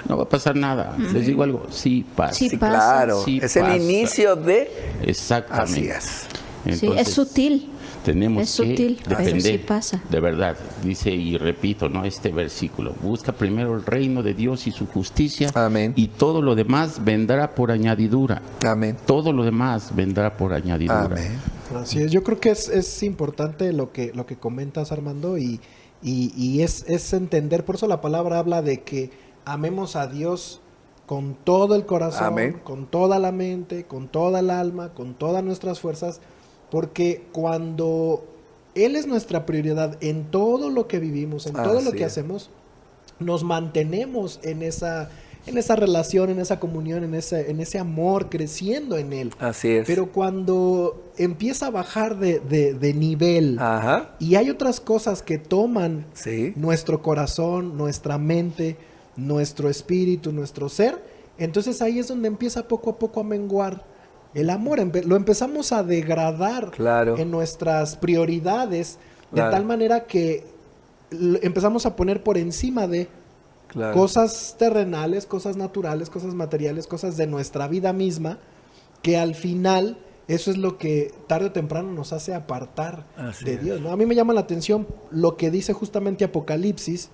No va a pasar nada. Les digo algo, sí pasa. Sí, pasa. Claro. Sí es pasa. El inicio de... Exactamente. Así es. Entonces, sí, es sutil. Tenemos es que sutil, depender, sí pasa. de verdad, dice y repito, ¿no? Este versículo, busca primero el reino de Dios y su justicia. Amén. Y todo lo demás vendrá por añadidura. Amén. Todo lo demás vendrá por añadidura. Amén. Así es, yo creo que es importante lo que comentas, Armando, y es entender, por eso la palabra habla de que amemos a Dios con todo el corazón, Amén. Con toda la mente, con toda el alma, con todas nuestras fuerzas, porque cuando Él es nuestra prioridad en todo lo que vivimos, en todo lo que hacemos, nos mantenemos en esa relación, en esa comunión, en ese amor, creciendo en Él. Así es. Pero cuando empieza a bajar de nivel y hay otras cosas que toman nuestro corazón, nuestra mente, nuestro espíritu, nuestro ser, entonces ahí es donde empieza poco a poco a menguar el amor. Lo empezamos a degradar en nuestras prioridades, de tal manera que empezamos a poner por encima de cosas terrenales, cosas naturales, cosas materiales, cosas de nuestra vida misma, que al final eso es lo que tarde o temprano nos hace apartar de Dios, ¿no? A mí me llama la atención lo que dice justamente Apocalipsis,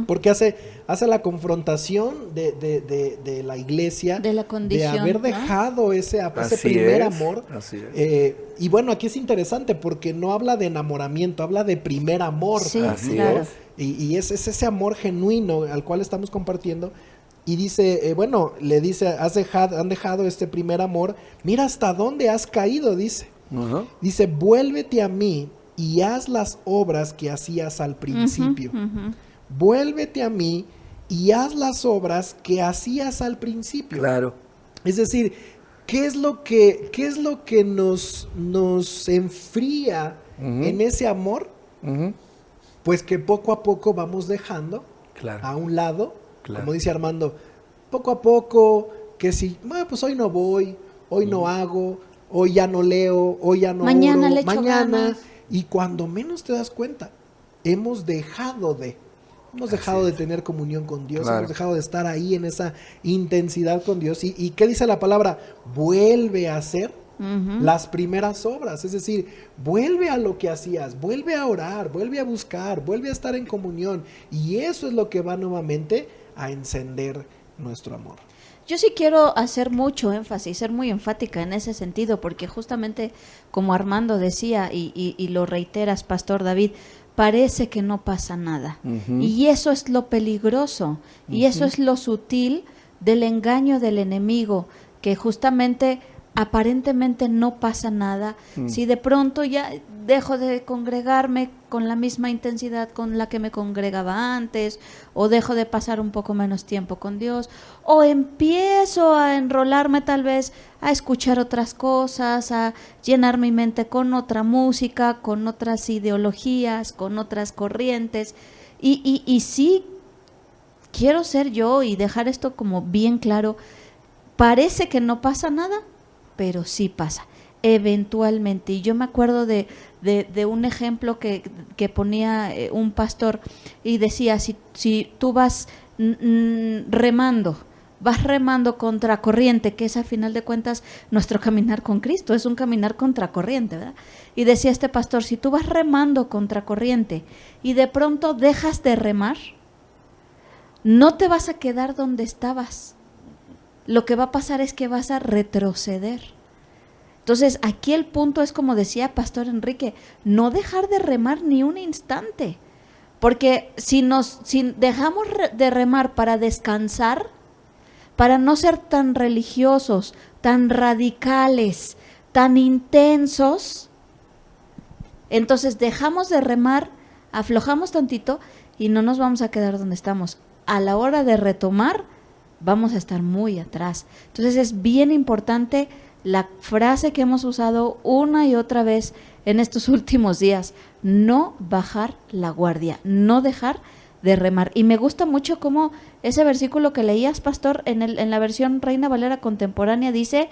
porque hace la confrontación de la iglesia, de la condición, de haber dejado ese primer amor. Y bueno, aquí es interesante porque no habla de enamoramiento, habla de primer amor. Sí, claro. y es ese amor genuino al cual estamos compartiendo. Y dice, le dice, han dejado este primer amor, mira hasta dónde has caído, dice. Uh-huh. Dice, vuélvete a mí y haz las obras que hacías al principio. Uh-huh, uh-huh. Vuélvete a mí y haz las obras que hacías al principio. Claro. Es decir, ¿qué es lo que nos enfría uh-huh. en ese amor? Uh-huh. Pues que poco a poco vamos dejando a un lado. Claro. Como dice Armando, poco a poco, que si, pues hoy no voy, hoy no hago, hoy ya no leo, hoy ya no mañana oro, le echo ganas. Y cuando menos te das cuenta, hemos dejado de tener comunión con Dios, claro. Hemos dejado de estar ahí en esa intensidad con Dios. ¿Y qué dice la palabra? Vuelve a hacer uh-huh. las primeras obras, es decir, vuelve a lo que hacías, vuelve a orar, vuelve a buscar, vuelve a estar en comunión, y eso es lo que va nuevamente a encender nuestro amor. Yo sí quiero hacer mucho énfasis, ser muy enfática en ese sentido, porque justamente como Armando decía y lo reiteras, Pastor David, parece que no pasa nada. Uh-huh. Y eso es lo peligroso, uh-huh. y eso es lo sutil del engaño del enemigo, que justamente aparentemente no pasa nada. Si de pronto ya dejo de congregarme con la misma intensidad con la que me congregaba antes, o dejo de pasar un poco menos tiempo con Dios, o empiezo a enrolarme tal vez a escuchar otras cosas, a llenar mi mente con otra música, con otras ideologías, con otras corrientes, y sí quiero ser yo y dejar esto como bien claro. Parece que no pasa nada, pero sí pasa, eventualmente. Y yo me acuerdo de un ejemplo que ponía un pastor, y decía, si tú vas remando contra corriente, que es a final de cuentas nuestro caminar con Cristo, es un caminar contra corriente, ¿verdad? Y decía este pastor, si tú vas remando contra corriente y de pronto dejas de remar, no te vas a quedar donde estabas. Lo que va a pasar es que vas a retroceder. Entonces, aquí el punto es, como decía Pastor Enrique, no dejar de remar ni un instante. Porque si dejamos de remar para descansar, para no ser tan religiosos, tan radicales, tan intensos, entonces dejamos de remar, aflojamos tantito y no nos vamos a quedar donde estamos. A la hora de retomar, vamos a estar muy atrás. Entonces es bien importante la frase que hemos usado una y otra vez en estos últimos días: no bajar la guardia, no dejar de remar. Y me gusta mucho cómo ese versículo que leías, Pastor, en la versión Reina Valera contemporánea dice: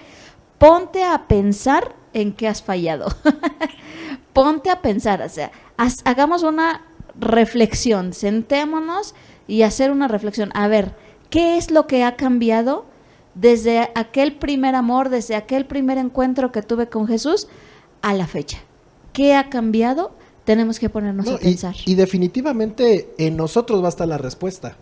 ponte a pensar en qué has fallado. Ponte a pensar, o sea, hagamos una reflexión, sentémonos y hacer una reflexión. A ver, ¿qué es lo que ha cambiado desde aquel primer amor, desde aquel primer encuentro que tuve con Jesús a la fecha? ¿Qué ha cambiado? Tenemos que ponernos a pensar. Y definitivamente en nosotros va a estar la respuesta.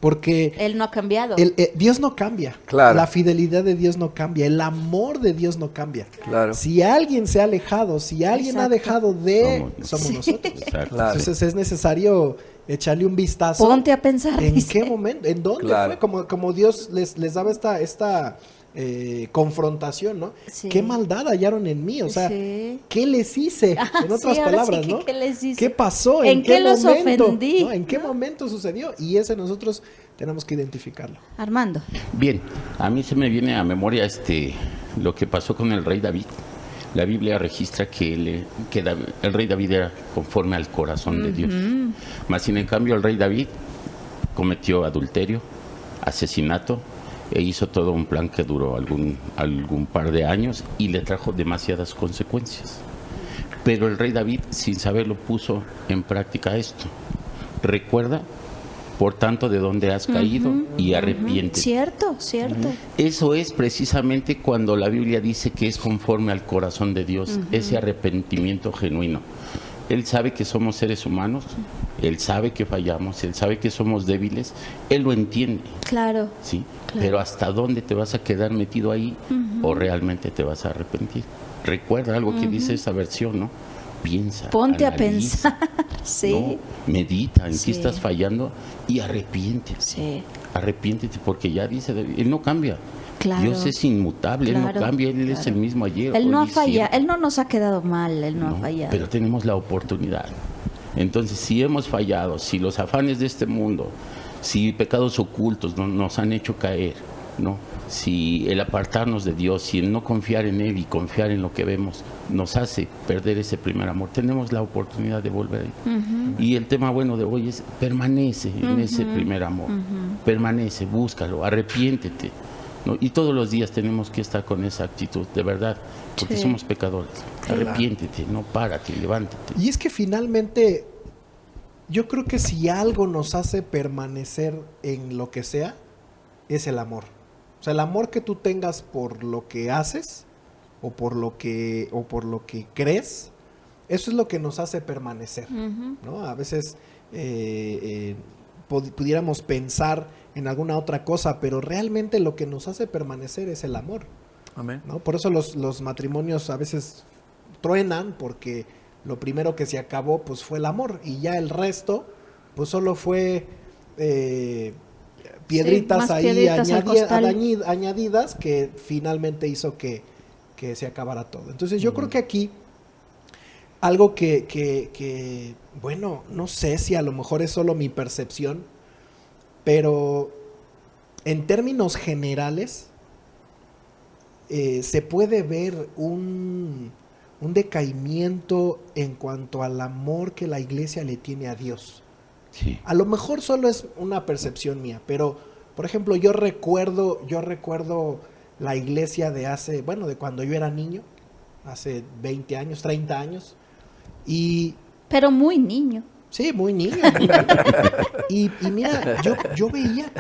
Porque Él no ha cambiado. Dios no cambia. Claro. La fidelidad de Dios no cambia. El amor de Dios no cambia. Claro. Si alguien se ha alejado, si alguien ha dejado de... Somos nosotros. Exacto. Claro. Entonces es necesario echarle un vistazo. Ponte a pensar. ¿En dice. qué momento? ¿En dónde Claro. fue? Como Dios les daba esta confrontación, ¿no? Sí. ¿Qué maldad hallaron en mí? O sea, Sí. ¿qué les hice? En otras palabras, ¿no? ¿Qué les hice? ¿Qué pasó? ¿En qué los momento? ofendí? ¿No? ¿En qué momento sucedió? Y ese nosotros tenemos que identificarlo. Armando. Bien, a mí se me viene a memoria lo que pasó con el rey David. La Biblia registra que el rey David era conforme al corazón de Dios. Mas sin en cambio el rey David cometió adulterio, asesinato, e hizo todo un plan que duró algún par de años y le trajo demasiadas consecuencias. Pero el rey David, sin saberlo, puso en práctica esto: recuerda, por tanto, de dónde has caído y arrepiéntete. Cierto. Eso es precisamente cuando la Biblia dice que es conforme al corazón de Dios, ese arrepentimiento genuino. Él sabe que somos seres humanos, Él sabe que fallamos, Él sabe que somos débiles, Él lo entiende. Claro. ¿Sí? Claro. Pero ¿hasta dónde te vas a quedar metido ahí o realmente te vas a arrepentir? Recuerda algo que dice esa versión, ¿no? piensa. Ponte analiza, a pensar. Sí. ¿no? Medita en Sí. qué estás fallando y arrepiéntete. Sí. Arrepiéntete porque ya dice, Él no cambia. Claro. Dios es inmutable, Él Claro, no cambia, Él es claro. el mismo ayer. Él no hoy ha y fallado, siempre. Él no nos ha quedado mal, Él no ha fallado. Pero tenemos la oportunidad. Entonces, si hemos fallado, si los afanes de este mundo, si pecados ocultos nos han hecho caer, ¿no? Si el apartarnos de Dios, si el no confiar en Él y confiar en lo que vemos nos hace perder ese primer amor, tenemos la oportunidad de volver ahí. Y el tema bueno de hoy es permanece en ese primer amor, permanece, búscalo, arrepiéntete, ¿no? Y todos los días tenemos que estar con esa actitud, de verdad, porque Sí. somos pecadores. Arrepiéntete, no, párate, levántate. Y es que finalmente, yo creo que si algo nos hace permanecer en lo que sea, es el amor. O sea, el amor que tú tengas por lo que haces o por lo que crees, eso es lo que nos hace permanecer, ¿no? A veces pudiéramos pensar en alguna otra cosa, pero realmente lo que nos hace permanecer es el amor, Amén. ¿no? Por eso los matrimonios a veces truenan, porque lo primero que se acabó pues fue el amor, y ya el resto pues solo fue piedritas más ahí piedritas al costal. añadidas que finalmente hizo que se acabara todo. Entonces yo creo que aquí algo que, bueno, no sé si a lo mejor es solo mi percepción, pero en términos generales se puede ver un decaimiento en cuanto al amor que la iglesia le tiene a Dios. Sí. A lo mejor solo es una percepción mía, pero por ejemplo yo recuerdo la iglesia de cuando yo era niño, hace 20 años, 30 años, y Pero muy niño. sí, muy niño. y mira, yo veía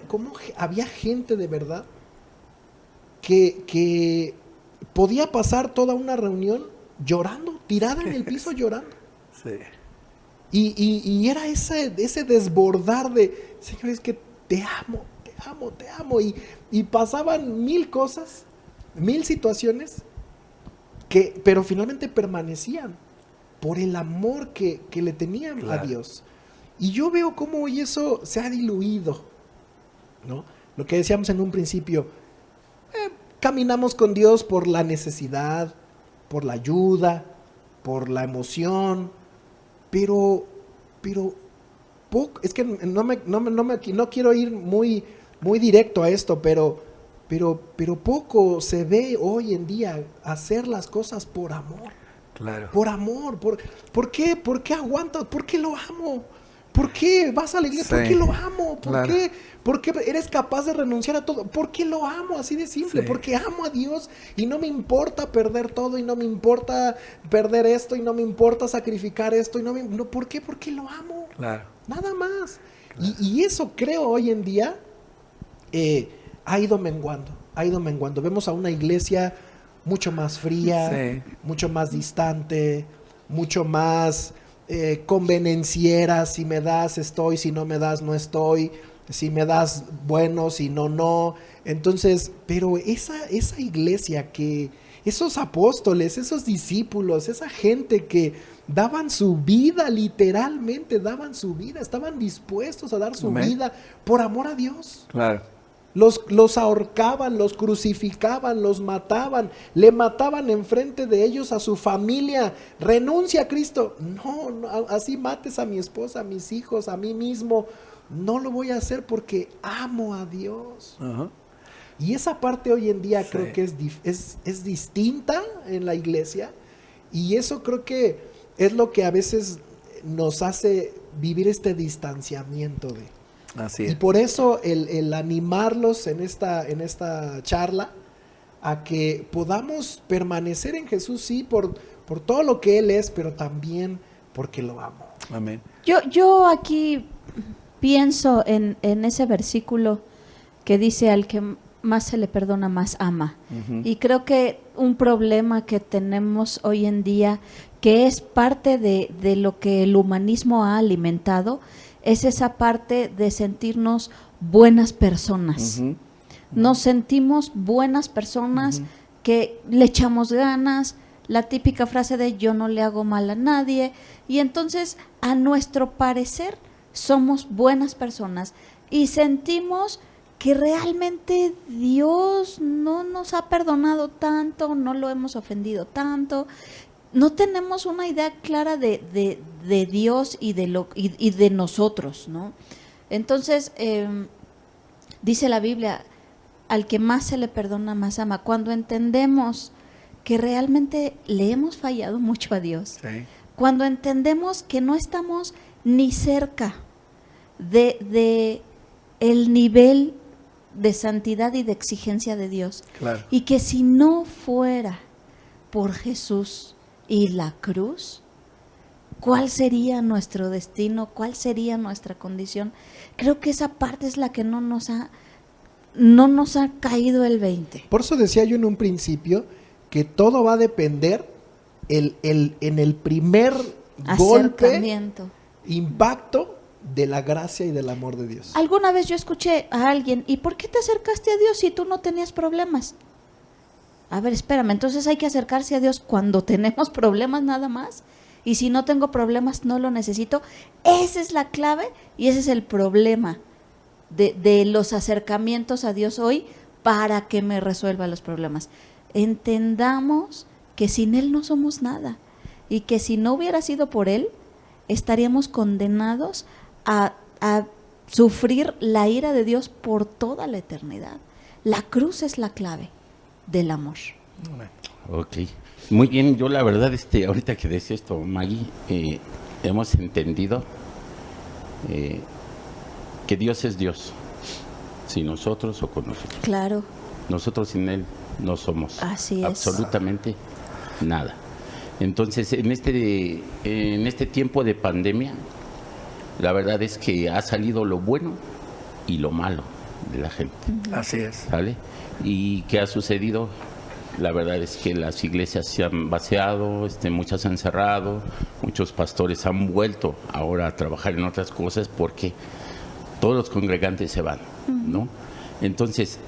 cómo había gente de verdad que podía pasar toda una reunión llorando, tirada en el piso llorando. Sí. Y era ese desbordar de, Señor, es que te amo. Y pasaban 1000 cosas, 1000 situaciones, pero finalmente permanecían por el amor que le tenían Claro. a Dios. Y yo veo cómo hoy eso se ha diluido, ¿no? Lo que decíamos en un principio, caminamos con Dios por la necesidad, por la ayuda, por la emoción, pero poco, es que no quiero ir muy directo a esto, pero poco se ve hoy en día hacer las cosas por amor. Claro. Por amor, ¿por qué? ¿Por qué aguantas? ¿Por qué lo amo? ¿Por qué vas a la iglesia? Sí. ¿Por qué lo amo? Claro. ¿Por qué eres capaz de renunciar a todo? ¿Por qué lo amo? Así de simple. Sí. Porque amo a Dios y no me importa perder todo, y no me importa perder esto, y no me importa sacrificar esto, ¿por qué? Porque lo amo. Claro. Nada más. Y eso creo hoy en día ha ido menguando. Vemos a una iglesia mucho más fría, Sí. mucho más distante, mucho más convenenciera. Si me das, estoy; si no me das, no estoy; si me das, bueno; si no, no. Entonces, pero esa iglesia esos apóstoles, esos discípulos, esa gente que daban su vida, literalmente daban su vida, estaban dispuestos a dar su Amén. vida por amor a Dios. Claro. Los ahorcaban, los crucificaban, los mataban, le mataban enfrente de ellos a su familia. Renuncia a Cristo. No, así mates a mi esposa, a mis hijos, a mí mismo. No lo voy a hacer porque amo a Dios. Ajá. Y esa parte hoy en día Sí. creo que es distinta en la iglesia, y eso creo que es lo que a veces nos hace vivir este distanciamiento de. Así Y es. por eso el animarlos en esta charla a que podamos permanecer en Jesús, sí, por todo lo que Él es, pero también porque lo amo. Amén. Yo aquí pienso en ese versículo que dice: al que más se le perdona, más ama. Y creo que un problema que tenemos hoy en día, que es parte de lo que el humanismo ha alimentado, es esa parte de sentirnos buenas personas. Nos sentimos buenas personas, que le echamos ganas, la típica frase de yo no le hago mal a nadie, y entonces a nuestro parecer somos buenas personas y sentimos que realmente Dios no nos ha perdonado tanto, no lo hemos ofendido tanto, no tenemos una idea clara de Dios y de nosotros, ¿no? Entonces, dice la Biblia, al que más se le perdona, más ama. Cuando entendemos que realmente le hemos fallado mucho a Dios, sí. Cuando entendemos que no estamos ni cerca de el nivel de santidad y de exigencia de Dios, claro. Y que si no fuera por Jesús y la cruz, ¿cuál sería nuestro destino? ¿Cuál sería nuestra condición? Creo que esa parte es la que no nos ha caído el 20. Por eso decía yo en un principio que todo va a depender en el primer golpe, impacto de la gracia y del amor de Dios. Alguna vez yo escuché a alguien, ¿y por qué te acercaste a Dios si tú no tenías problemas? A ver, espérame, entonces hay que acercarse a Dios cuando tenemos problemas nada más, y si no tengo problemas no lo necesito. Esa es la clave y ese es el problema de los acercamientos a Dios hoy para que me resuelva los problemas. Entendamos que sin Él no somos nada y que si no hubiera sido por Él, estaríamos condenados a sufrir la ira de Dios por toda la eternidad. La cruz es la clave del amor. Ok, muy bien. Yo la verdad, ahorita que decía esto, Maggie, hemos entendido que Dios es Dios, sin nosotros o con nosotros. Claro. Nosotros sin Él no somos absolutamente nada. Entonces, en este tiempo de pandemia, la verdad es que ha salido lo bueno y lo malo de la gente. Así es. ¿Sale? ¿Y qué ha sucedido? La verdad es que las iglesias se han vaciado, muchas se han cerrado, muchos pastores han vuelto ahora a trabajar en otras cosas porque todos los congregantes se van, ¿no? Entonces,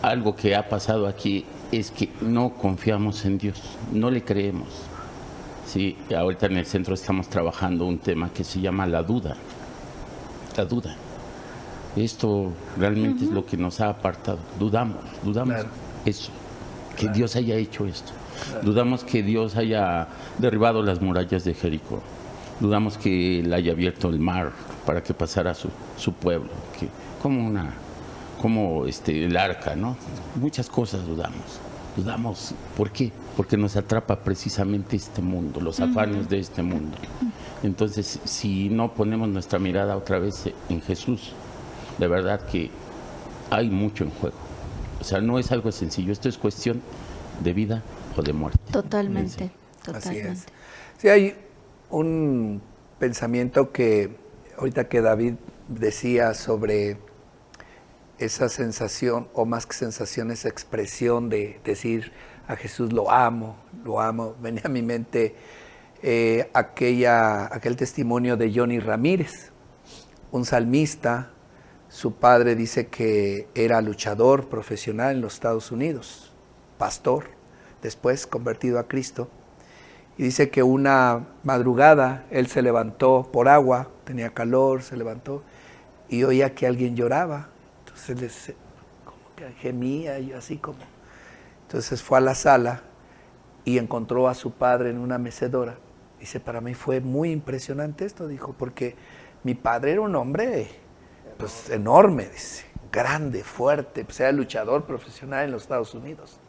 algo que ha pasado aquí es que no confiamos en Dios, no le creemos. Sí, ahorita en el centro estamos trabajando un tema que se llama la duda. La duda. Esto realmente es lo que nos ha apartado. Dudamos claro. Eso, que claro. Dios haya hecho esto. Claro. Dudamos que Dios haya derribado las murallas de Jericó. Dudamos que Él haya abierto el mar para que pasara su pueblo. Que, como el arca, ¿no? Muchas cosas dudamos. ¿Por qué? Porque nos atrapa precisamente este mundo, los afanes de este mundo. Entonces, si no ponemos nuestra mirada otra vez en Jesús, de verdad que hay mucho en juego. O sea, no es algo sencillo, esto es cuestión de vida o de muerte. Totalmente. Así es. Sí, hay un pensamiento que ahorita que David decía sobre esa sensación, o más que sensación, esa expresión de decir a Jesús lo amo, venía a mi mente aquel testimonio de Johnny Ramírez, un salmista. Su padre dice que era luchador profesional en los Estados Unidos, pastor, después convertido a Cristo, y dice que una madrugada él se levantó por agua, tenía calor, se levantó y oía que alguien lloraba. Entonces como que gemía y así como. Entonces fue a la sala y encontró a su padre en una mecedora. Dice, para mí fue muy impresionante esto, dijo, porque mi padre era un hombre pues enorme, dice, grande, fuerte, pues era luchador profesional en los Estados Unidos.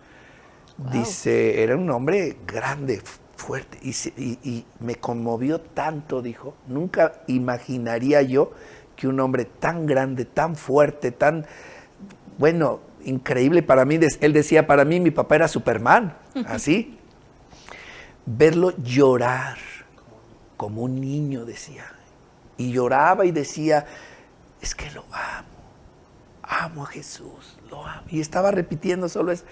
Wow. Dice, era un hombre grande, fuerte, y me conmovió tanto, dijo, nunca imaginaría yo que un hombre tan grande, tan fuerte, tan, bueno, increíble para mí, él decía, para mí mi papá era Superman, así, verlo llorar como un niño, decía, y lloraba y decía, es que lo amo a Jesús, lo amo, y estaba repitiendo solo eso,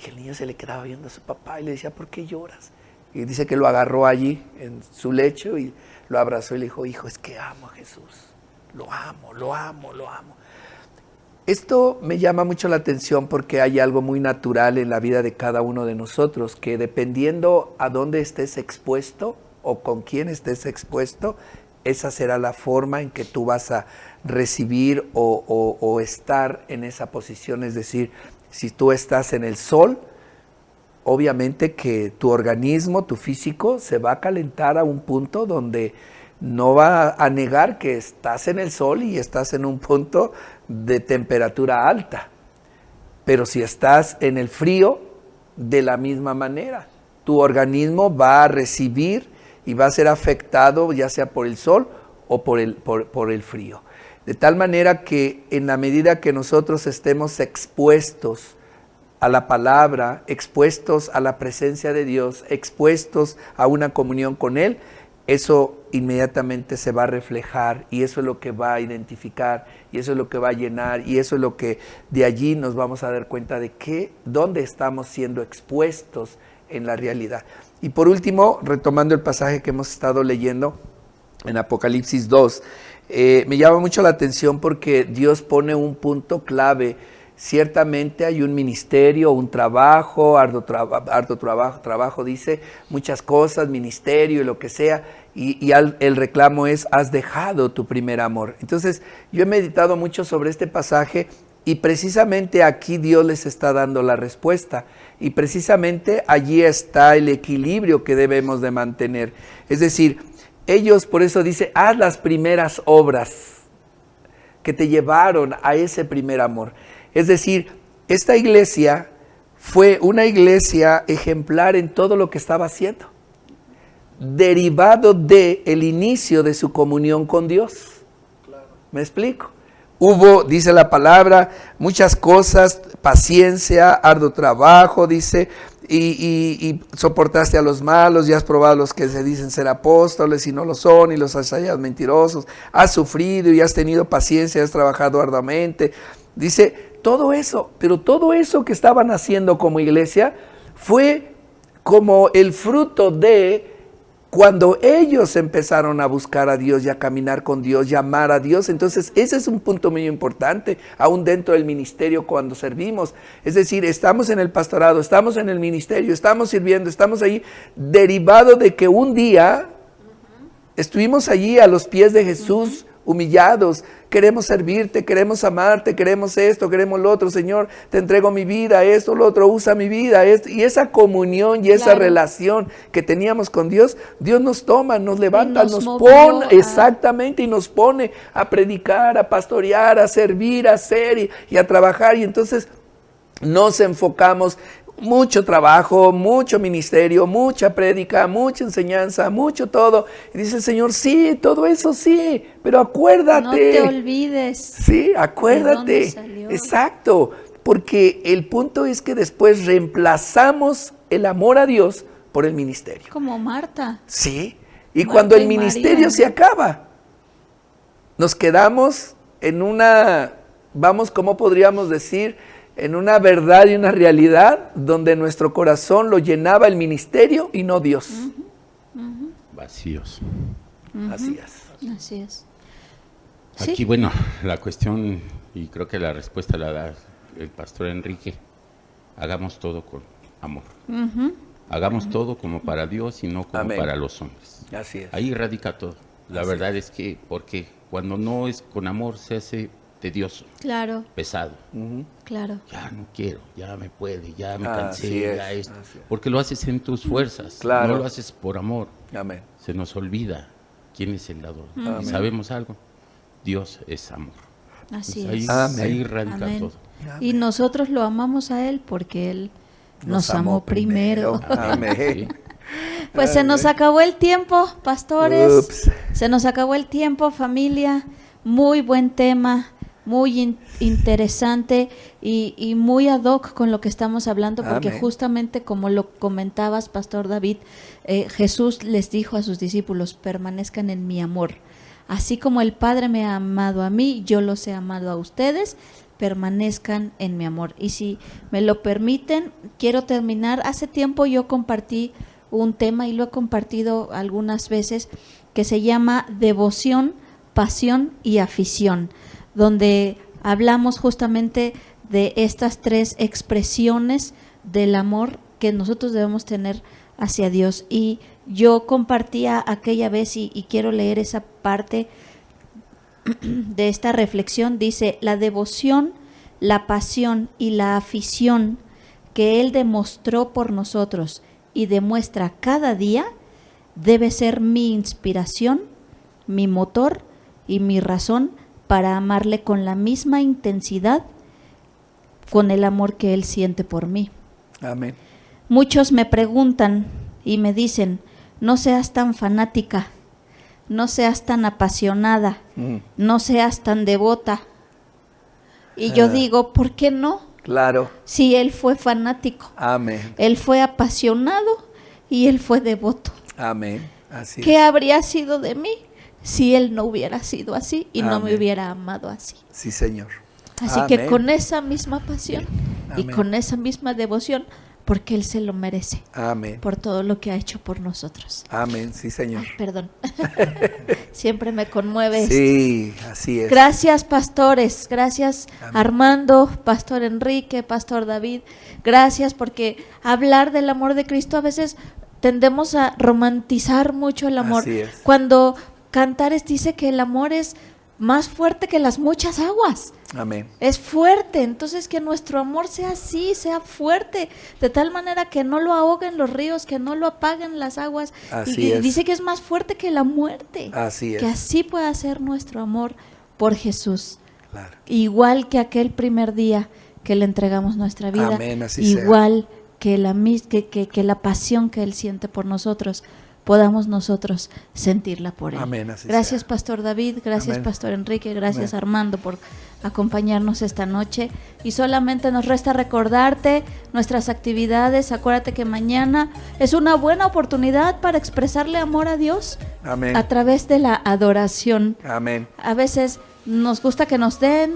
y el niño se le quedaba viendo a su papá y le decía, ¿por qué lloras? Y dice que lo agarró allí en su lecho y lo abrazó y le dijo, hijo, es que amo a Jesús. Lo amo. Esto me llama mucho la atención porque hay algo muy natural en la vida de cada uno de nosotros, que dependiendo a dónde estés expuesto o con quién estés expuesto, esa será la forma en que tú vas a recibir o estar en esa posición. Es decir, si tú estás en el sol, obviamente que tu organismo, tu físico, se va a calentar a un punto donde no va a negar que estás en el sol y estás en un punto de temperatura alta. Pero si estás en el frío, de la misma manera, tu organismo va a recibir y va a ser afectado ya sea por el sol o por el frío. De tal manera que en la medida que nosotros estemos expuestos a la palabra, expuestos a la presencia de Dios, expuestos a una comunión con Él, eso inmediatamente se va a reflejar y eso es lo que va a identificar y eso es lo que va a llenar y eso es lo que de allí nos vamos a dar cuenta de dónde estamos siendo expuestos en la realidad. Y por último, retomando el pasaje que hemos estado leyendo en Apocalipsis 2, me llama mucho la atención porque Dios pone un punto clave. Ciertamente hay un ministerio, un trabajo, arduo trabajo, dice, muchas cosas, ministerio y lo que sea, y el reclamo es, has dejado tu primer amor. Entonces, yo he meditado mucho sobre este pasaje y precisamente aquí Dios les está dando la respuesta, y precisamente allí está el equilibrio que debemos de mantener. Es decir, ellos, por eso dice, haz las primeras obras que te llevaron a ese primer amor. Es decir, esta iglesia fue una iglesia ejemplar en todo lo que estaba haciendo, derivado del inicio de su comunión con Dios. ¿Me explico? Hubo, dice la palabra, muchas cosas, paciencia, arduo trabajo, dice, y soportaste a los malos y has probado a los que se dicen ser apóstoles y no lo son, y los has hallado mentirosos, has sufrido y has tenido paciencia, has trabajado arduamente. Dice, todo eso, pero todo eso que estaban haciendo como iglesia fue como el fruto de cuando ellos empezaron a buscar a Dios y a caminar con Dios, llamar a Dios. Entonces ese es un punto muy importante, aún dentro del ministerio cuando servimos. Es decir, estamos en el pastorado, estamos en el ministerio, estamos sirviendo, estamos ahí, derivado de que un día estuvimos allí a los pies de Jesús, humillados, queremos servirte, queremos amarte, queremos esto, queremos lo otro, Señor, te entrego mi vida, esto, lo otro, usa mi vida, esto, y esa comunión y esa relación que teníamos con Dios, Dios nos toma, nos levanta, nos pone, exactamente, y nos pone a predicar, a pastorear, a servir, a hacer y a trabajar, y entonces nos enfocamos. Mucho trabajo, mucho ministerio, mucha prédica, mucha enseñanza, mucho todo. Y dice el Señor, sí, todo eso sí, pero acuérdate. No te olvides. Sí, acuérdate. ¿De dónde salió? Exacto, porque el punto es que después reemplazamos el amor a Dios por el ministerio. Como Marta. Sí, y Marta cuando el y ministerio María. se acaba, nos quedamos en una, vamos, ¿cómo podríamos decir? En una verdad y una realidad donde nuestro corazón lo llenaba el ministerio y no Dios. Vacíos. Así es. Así es. Aquí, Sí. bueno, la cuestión, y creo que la respuesta la da el pastor Enrique, hagamos todo con amor. Hagamos todo como para Dios y no como Amén. para los hombres. Así es. Ahí radica todo. La Así verdad es que, porque cuando no es con amor se hace tedioso, Claro, pesado. claro. Ya no quiero, ya me puede, ya me Así cansé, es, ya esto. así es. Porque lo haces en tus fuerzas, Claro. no lo haces por amor. Amén. Se nos olvida quién es el dador. Amén. Y sabemos algo, Dios es amor. Así Pues ahí, es. Amén. ahí radica Amén. todo. Y nosotros lo amamos a Él porque Él nos amó primero. Amén. Pues se nos acabó el tiempo, pastores. Ups. Se nos acabó el tiempo, familia. Muy buen tema, muy interesante y muy ad hoc con lo que estamos hablando, porque Amén. justamente como lo comentabas, Pastor David, Jesús les dijo a sus discípulos, permanezcan en mi amor. Así como el Padre me ha amado a mí, yo los he amado a ustedes, permanezcan en mi amor. Y si me lo permiten, quiero terminar. Hace tiempo yo compartí un tema y lo he compartido algunas veces que se llama devoción, pasión y afición, donde hablamos justamente de estas 3 expresiones del amor que nosotros debemos tener hacia Dios. Y yo compartía aquella vez y quiero leer esa parte de esta reflexión. Dice: la devoción, la pasión y la afición que Él demostró por nosotros y demuestra cada día debe ser mi inspiración, mi motor y mi razón para amarle con la misma intensidad, con el amor que Él siente por mí. Amén. Muchos me preguntan y me dicen: no seas tan fanática, no seas tan apasionada, no seas tan devota. Y yo digo, ¿por qué no? Claro. Si Él fue fanático, Amén. Él fue apasionado y Él fue devoto. Amén. Así ¿Qué es. habría sido de mí si Él no hubiera sido así y no me Amén. hubiera amado así? Sí, Señor. Así Amén. que con esa misma pasión y Amén. con esa misma devoción, porque Él se lo merece Amén. por todo lo que ha hecho por nosotros. Amén. Sí, Señor. Ay, perdón. Siempre me conmueve esto. Sí, así es. Gracias, pastores. Gracias, Amén. Armando, Pastor Enrique, Pastor David. Gracias, porque hablar del amor de Cristo a veces tendemos a romantizar mucho el amor. Así es. Cuando Cantares dice que el amor es más fuerte que las muchas aguas. Amén. Es fuerte, entonces que nuestro amor sea así, sea fuerte, de tal manera que no lo ahoguen los ríos, que no lo apaguen las aguas. Así Y es. dice que es más fuerte que la muerte. Así es. Que así pueda ser nuestro amor por Jesús. Claro. Igual que aquel primer día que le entregamos nuestra vida. Amén, así igual que la pasión que Él siente por nosotros, podamos nosotros sentirla por Él. Amén, así Gracias, sea. Pastor David, gracias, Amén. Pastor Enrique, gracias, Amén. Armando, por acompañarnos esta noche. Y solamente nos resta recordarte nuestras actividades. Acuérdate que mañana es una buena oportunidad para expresarle amor a Dios Amén. a través de la adoración. Amén. A veces nos gusta que nos den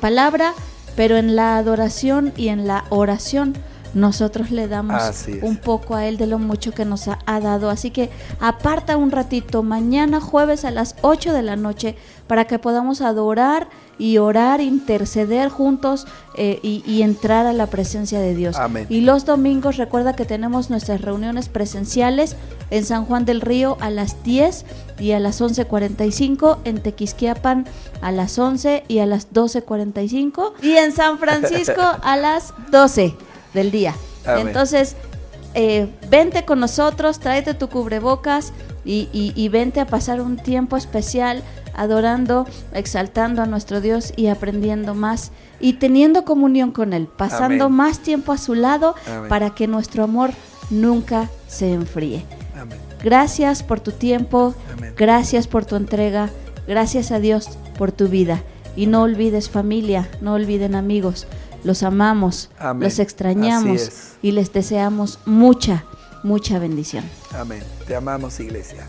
palabra, pero en la adoración y en la oración nosotros le damos Así es. un poco a Él de lo mucho que nos ha dado. Así que aparta un ratito mañana jueves a las 8 de la noche para que podamos adorar y orar, interceder juntos y entrar a la presencia de Dios. Amén. Y los domingos recuerda que tenemos nuestras reuniones presenciales en San Juan del Río a las 10 y a las 11:45, en Tequisquiapan a las 11 y a las 12:45 y en San Francisco a las 12 del día. Amén. Entonces, vente con nosotros, tráete tu cubrebocas y vente a pasar un tiempo especial adorando, exaltando a nuestro Dios y aprendiendo más y teniendo comunión con Él, pasando Amén. más tiempo a su lado. Amén. Para que nuestro amor nunca se enfríe. Amén. Gracias por tu tiempo, Amén. gracias por tu entrega, gracias a Dios por tu vida. Y no olvides, familia, no olviden, amigos, los amamos, Amén. los extrañamos Así es. y les deseamos mucha, mucha bendición. Amén. Te amamos, iglesia.